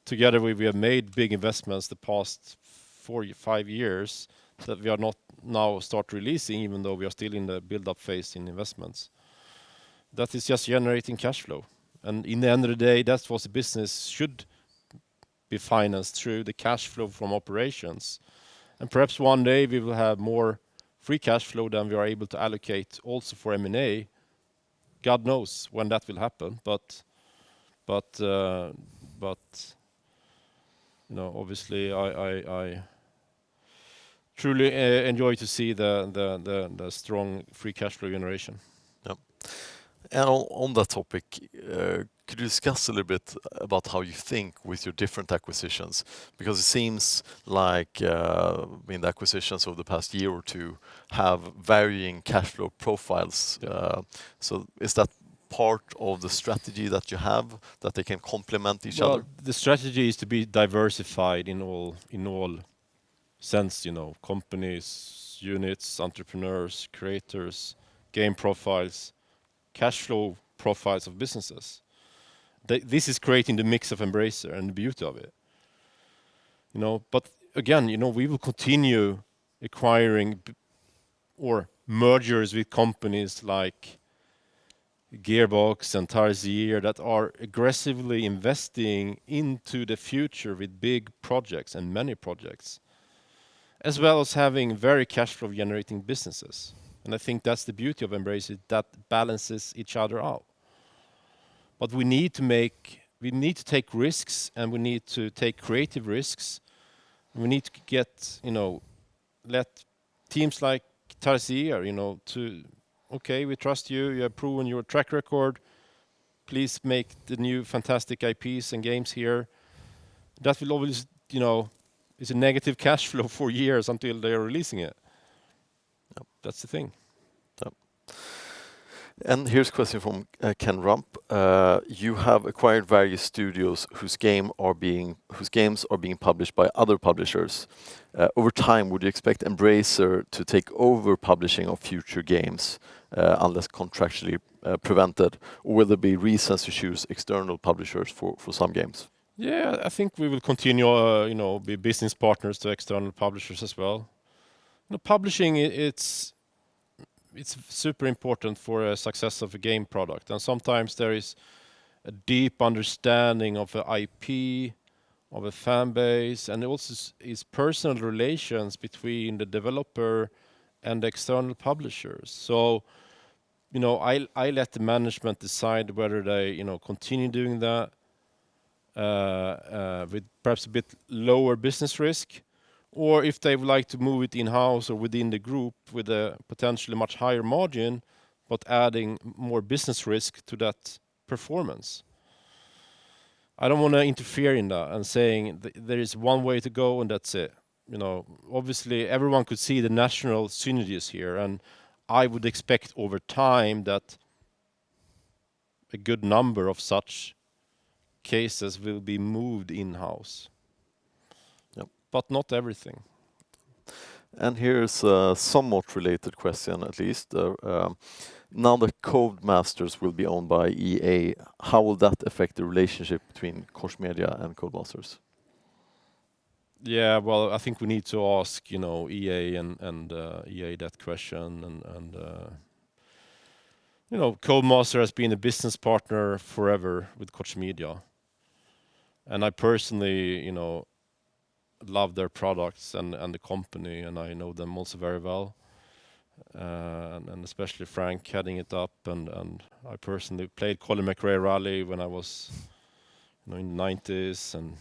Together we have made big investments the past 4-5 years that we are not now start releasing, even though we are still in the build-up phase in investments. That is just generating cash flow. And in the end of the day, that's what the business should be financed through, the cash flow from operations. And perhaps one day we will have more free cash flow than we are able to allocate also for M&A. God knows when that will happen, but obviously I truly enjoy to see the strong free cash flow generation. Yep. And on that topic, could you discuss a little bit about how you think with your different acquisitions? Because it seems like the acquisitions over the past year or two have varying cash flow profiles. So is that part of the strategy that you have, that they can complement each other? The strategy is to be diversified in all sense, companies, units, entrepreneurs, creators, game profiles, cash flow profiles of businesses. This is creating the mix of Embracer and the beauty of it. But again, we will continue acquiring or mergers with companies like Gearbox and Tarsier that are aggressively investing into the future with big projects and many projects, as well as having very cash flow generating businesses. And I think that's the beauty of Embracer, that balances each other out. But we need to take risks, and we need to take creative risks. We need to get, let teams like Tarsier, okay, we trust you. You have proven your track record. Please make the new fantastic IPs and games here. That will always, is a negative cash flow for years until they are releasing it. Yep. That's the thing. Yep. And here's a question from Ken Rump. You have acquired various studios whose games are being published by other publishers. Over time, would you expect Embracer to take over publishing of future games unless contractually prevented, or will there be reasons to choose external publishers for some games? Yeah, I think we will continue, be business partners to external publishers as well. Publishing, it's super important for a success of a game product, and sometimes there is a deep understanding of the IP, of a fan base, and also is personal relations between the developer and the external publishers. So, I let the management decide whether they, continue doing that with perhaps a bit lower business risk, or if they would like to move it in-house or within the group with a potentially much higher margin, but adding more business risk to that performance. I don't want to interfere in that and saying there is one way to go and that's it. Obviously everyone could see the national synergies here, and I would expect over time that a good number of such cases will be moved in-house. Yep. But not everything. And here's a somewhat related question, at least. Now that Codemasters will be owned by EA, how will that affect the relationship between Koch Media and Codemasters? Yeah, well, I think we need to ask, EA and EA that question, and Codemaster has been a business partner forever with Koch Media, and I personally, love their products and the company, and I know them also very well, and especially Frank heading it up, and I personally played Colin McRae Rally when I was, in the 90s, and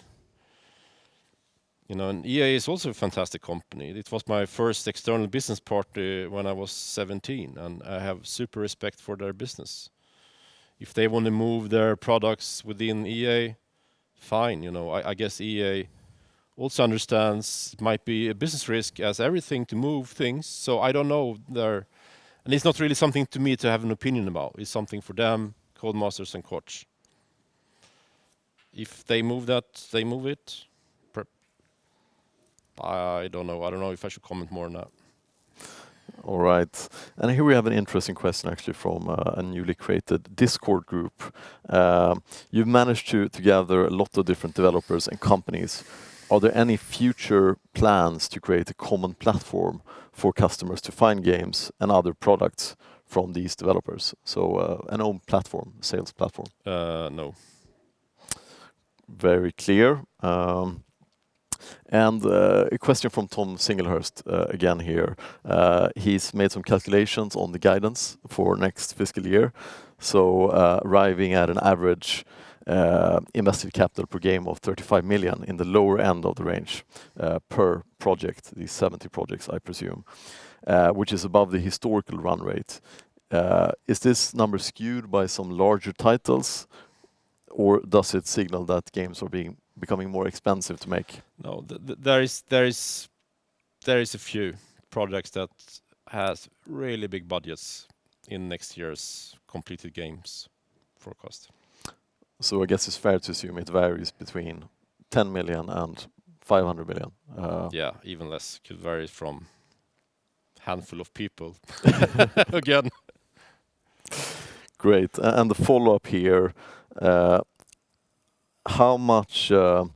and EA is also a fantastic company. It was my first external business partner when I was 17, and I have super respect for their business. If they want to move their products within EA, fine. I guess EA also understands it might be a business risk as everything to move things. So I don't know there, and it's not really something to me to have an opinion about. It's something for them, Codemasters and Koch. If they move that, they move it. I don't know. I don't know if I should comment more on that. All right. And here we have an interesting question actually from a newly created Discord group. You've managed to gather a lot of different developers and companies. Are there any future plans to create a common platform for customers to find games and other products from these developers? So an own platform, sales platform? No. Very clear. And a question from Tom Singlehurst again here. He's made some calculations on the guidance for next fiscal year. So arriving at an average invested capital per game of 35 million in the lower end of the range per project, these 70 projects, I presume, which is above the historical run rate. Is this number skewed by some larger titles, or does it signal that games are becoming more expensive to make? No, there is a few projects that has really big budgets in next year's completed games forecast. So I guess it's fair to assume it varies between 10 million and 500 million. Yeah, even less. Could vary from handful of people. Again. Great. And the follow-up here, how much do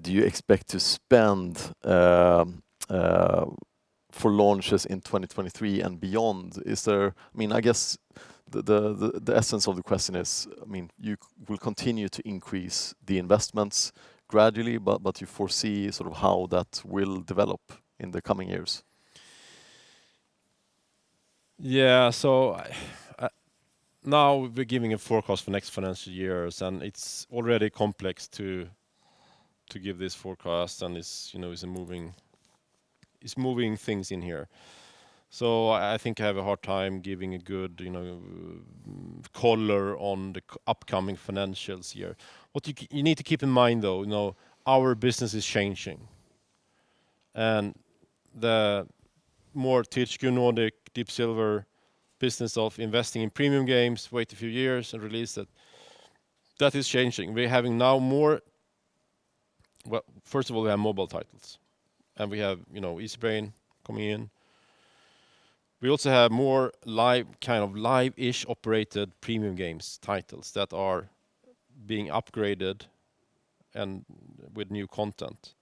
you expect to spend for launches in 2023 and beyond? Is there, I guess the essence of the question is, I mean, you will continue to increase the investments gradually, but you foresee sort of how that will develop in the coming years? Yeah. So now we're giving a forecast for next financial years, and it's already complex to give this forecast, and it's moving things in here. So I think I have a hard time giving a good, color on the upcoming financials here. What you need to keep in mind, though, our business is changing, and the more THQ Nordic, Deep Silver business of investing in premium games, wait a few years and release that is changing. We're having now more. Well, first of all, we have mobile titles, and we have Easybrain coming in. We also have more live-ish operated premium games titles that are being upgraded and with new content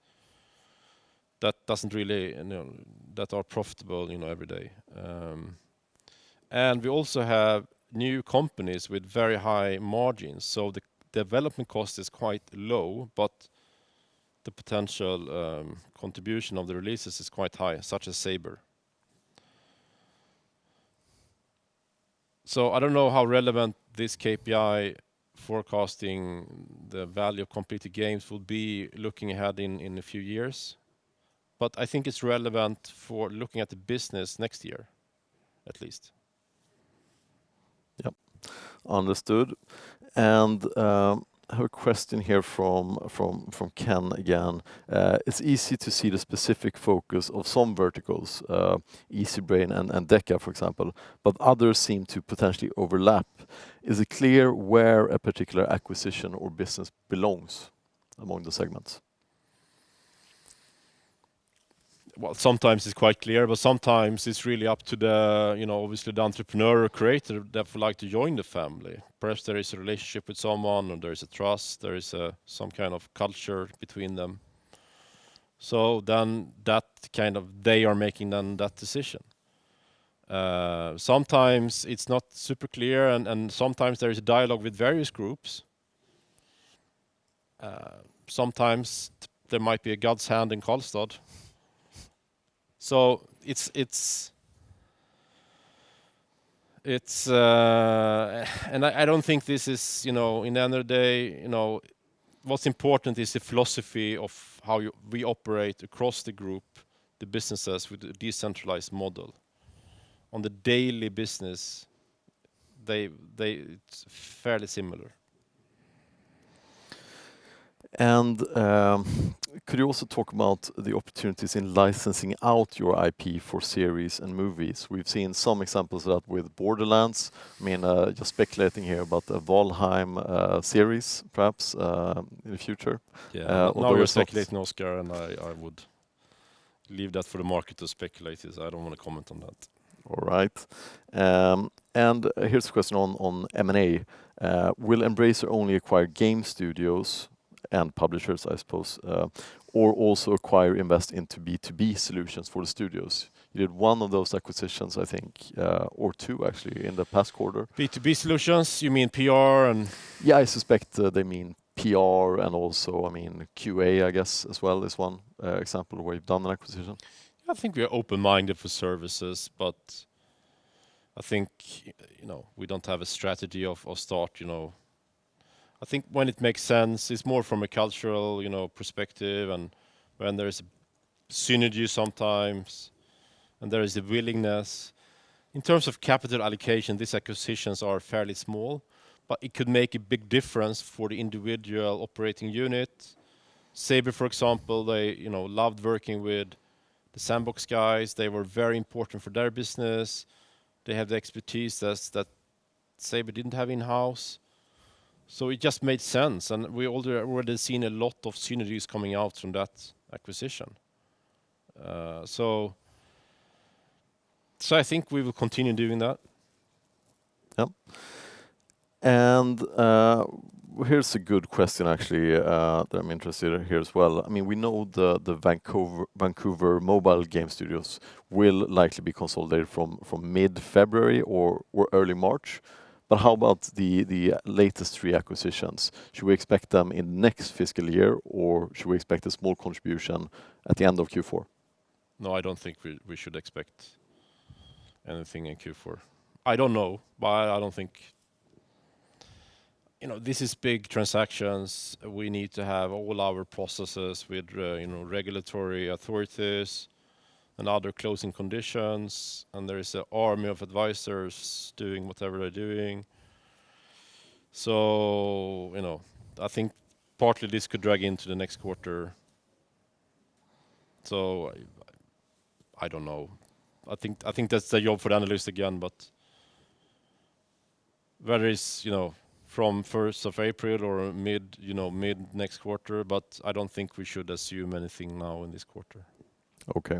that doesn't really, that are profitable, every day. And we also have new companies with very high margins. So the development cost is quite low, but the potential contribution of the releases is quite high, such as Saber. So I don't know how relevant this KPI forecasting the value of completed games will be looking ahead in a few years. But I think it's relevant for looking at the business next year, at least. Yep, understood. And I have a question here from Ken again. It's easy to see the specific focus of some verticals, Easybrain and Deca, for example, but others seem to potentially overlap. Is it clear where a particular acquisition or business belongs among the segments? Well, sometimes it's quite clear, but sometimes it's really up to the, obviously the entrepreneur or creator that would like to join the family. Perhaps there is a relationship with someone, or there is a trust, there is some kind of culture between them. So then they are making then that decision. Sometimes it's not super clear, and sometimes there is a dialogue with various groups. Sometimes there might be a God's hand in Karlstad. So it's and I don't think this is, in the end of the day, what's important is the philosophy of how we operate across the group, the businesses with a decentralized model. On the daily business, it's fairly similar. And could you also talk about the opportunities in licensing out your IP for series and movies? We've seen some examples of that with Borderlands. I mean, just speculating here about the Valheim series, perhaps, in the future. Yeah, now we're speculating, Oscar, and I would leave that for the market to speculate. I don't want to comment on that. All right. And here's a question on M&A. Will Embracer only acquire game studios and publishers, I suppose, or also invest into B2B solutions for the studios? You did one of those acquisitions, I think, or two actually, in the past quarter. B2B solutions, you mean PR and? Yeah, I suspect they mean PR and also, QA, I guess, as well is one example where you've done an acquisition. I think we are open-minded for services, but I think, we don't have a strategy of start, I think when it makes sense, it's more from a cultural, perspective, and when there is a synergy sometimes, and there is a willingness. In terms of capital allocation, these acquisitions are fairly small, but it could make a big difference for the individual operating unit. Saber, for example, they, loved working with the Sandbox guys. They were very important for their business. They have the expertise that Saber didn't have in-house. So it just made sense, and we already seen a lot of synergies coming out from that acquisition. So I think we will continue doing that. Yep. And Here's a good question actually that I'm interested in here as well. I mean, we know the Vancouver mobile game studios will likely be consolidated from mid-February or early March. But how about the latest three acquisitions? Should we expect them in next fiscal year, or should we expect a small contribution at the end of Q4? No, I don't think we should expect anything in Q4. I don't know, but I don't think. You know, this is big transactions. We need to have all our processes with regulatory authorities and other closing conditions, and there is an army of advisors doing whatever they're doing. So, I think partly this could drag into the next quarter. So I don't know. I think that's the job for the analyst again, but whether it's, from 1st of April or mid next quarter, but I don't think we should assume anything now in this quarter. Okay.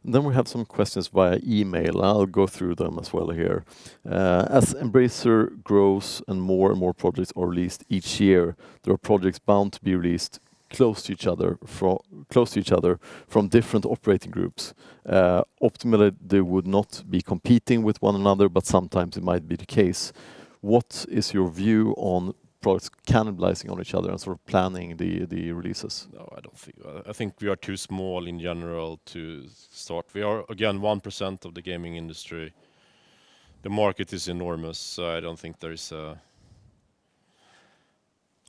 And then we have some questions via email. I'll go through them as well here. As Embracer grows and more projects are released each year, there are projects bound to be released close to each other from different operating groups. Optimally, they would not be competing with one another, but sometimes it might be the case. What is your view on products cannibalizing on each other and sort of planning the releases? No, I don't think. I think we are too small in general to start. We are, again, 1% of the gaming industry. The market is enormous, so I don't think there is a...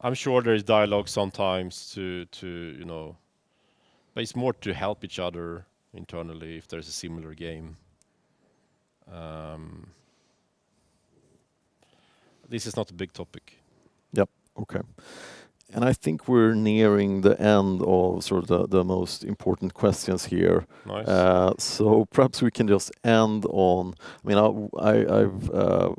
I'm sure there is dialogue sometimes but it's more to help each other internally if there's a similar game. This is not a big topic. Yep. Okay. And I think we're nearing the end of sort of the most important questions here. Nice. So perhaps we can just end on. I mean, I've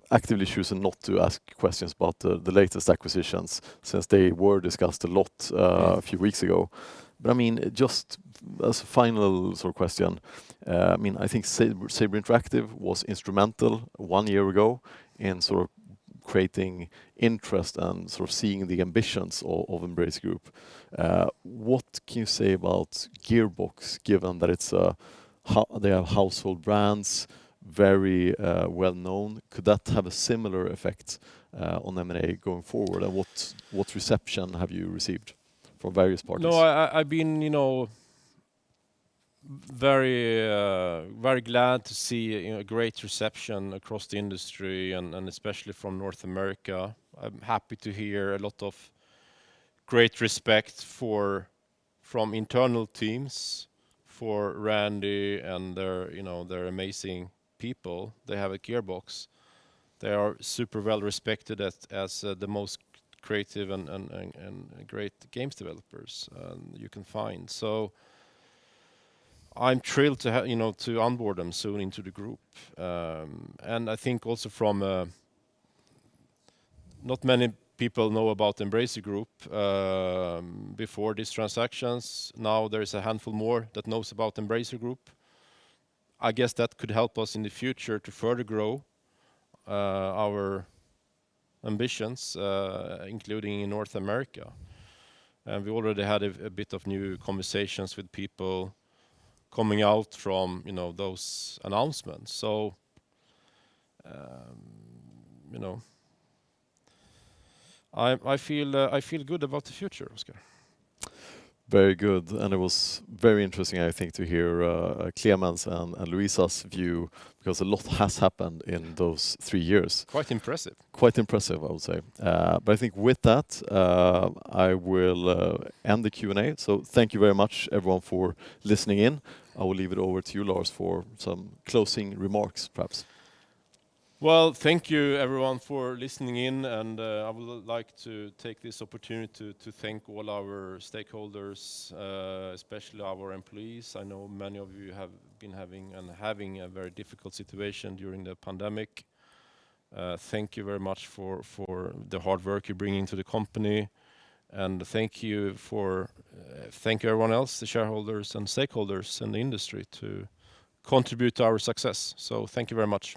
actively chosen not to ask questions about the latest acquisitions since they were discussed a lot a few weeks ago. But I mean, just as a final sort of question, I mean, I think Saber Interactive was instrumental 1 year ago in sort of creating interest and sort of seeing the ambitions of Embracer Group. What can you say about Gearbox, given that they have household brands, very well known? Could that have a similar effect on M&A going forward? And what reception have you received from various parties? No, I've been, very glad to see a great reception across the industry and especially from North America. I'm happy to hear a lot of great respect from internal teams for Randy and their amazing people they have at Gearbox. They are super well respected as the most creative and great games developers you can find. So I'm thrilled to to onboard them soon into the group. And I think also from not many people know about Embracer Group before these transactions. Now there is a handful more that knows about Embracer Group. I guess that could help us in the future to further grow our ambitions, including in North America. And we already had a bit of new conversations with people coming out from those announcements. So I feel good about the future, Oscar. Very good, and it was very interesting, I think, to hear Clemens and Luisa's view, because a lot has happened in those 3 years. Quite impressive. Quite impressive, I would say. But I think with that, I will end the Q&A. So thank you very much, everyone, for listening in. I will leave it over to you, Lars, for some closing remarks, perhaps. Well, thank you everyone for listening in, and I would like to take this opportunity to thank all our stakeholders, especially our employees. I know many of you have been having a very difficult situation during the pandemic. Thank you very much for the hard work you bring into the company, and thank you everyone else, the shareholders and stakeholders in the industry, to contribute to our success. So thank you very much.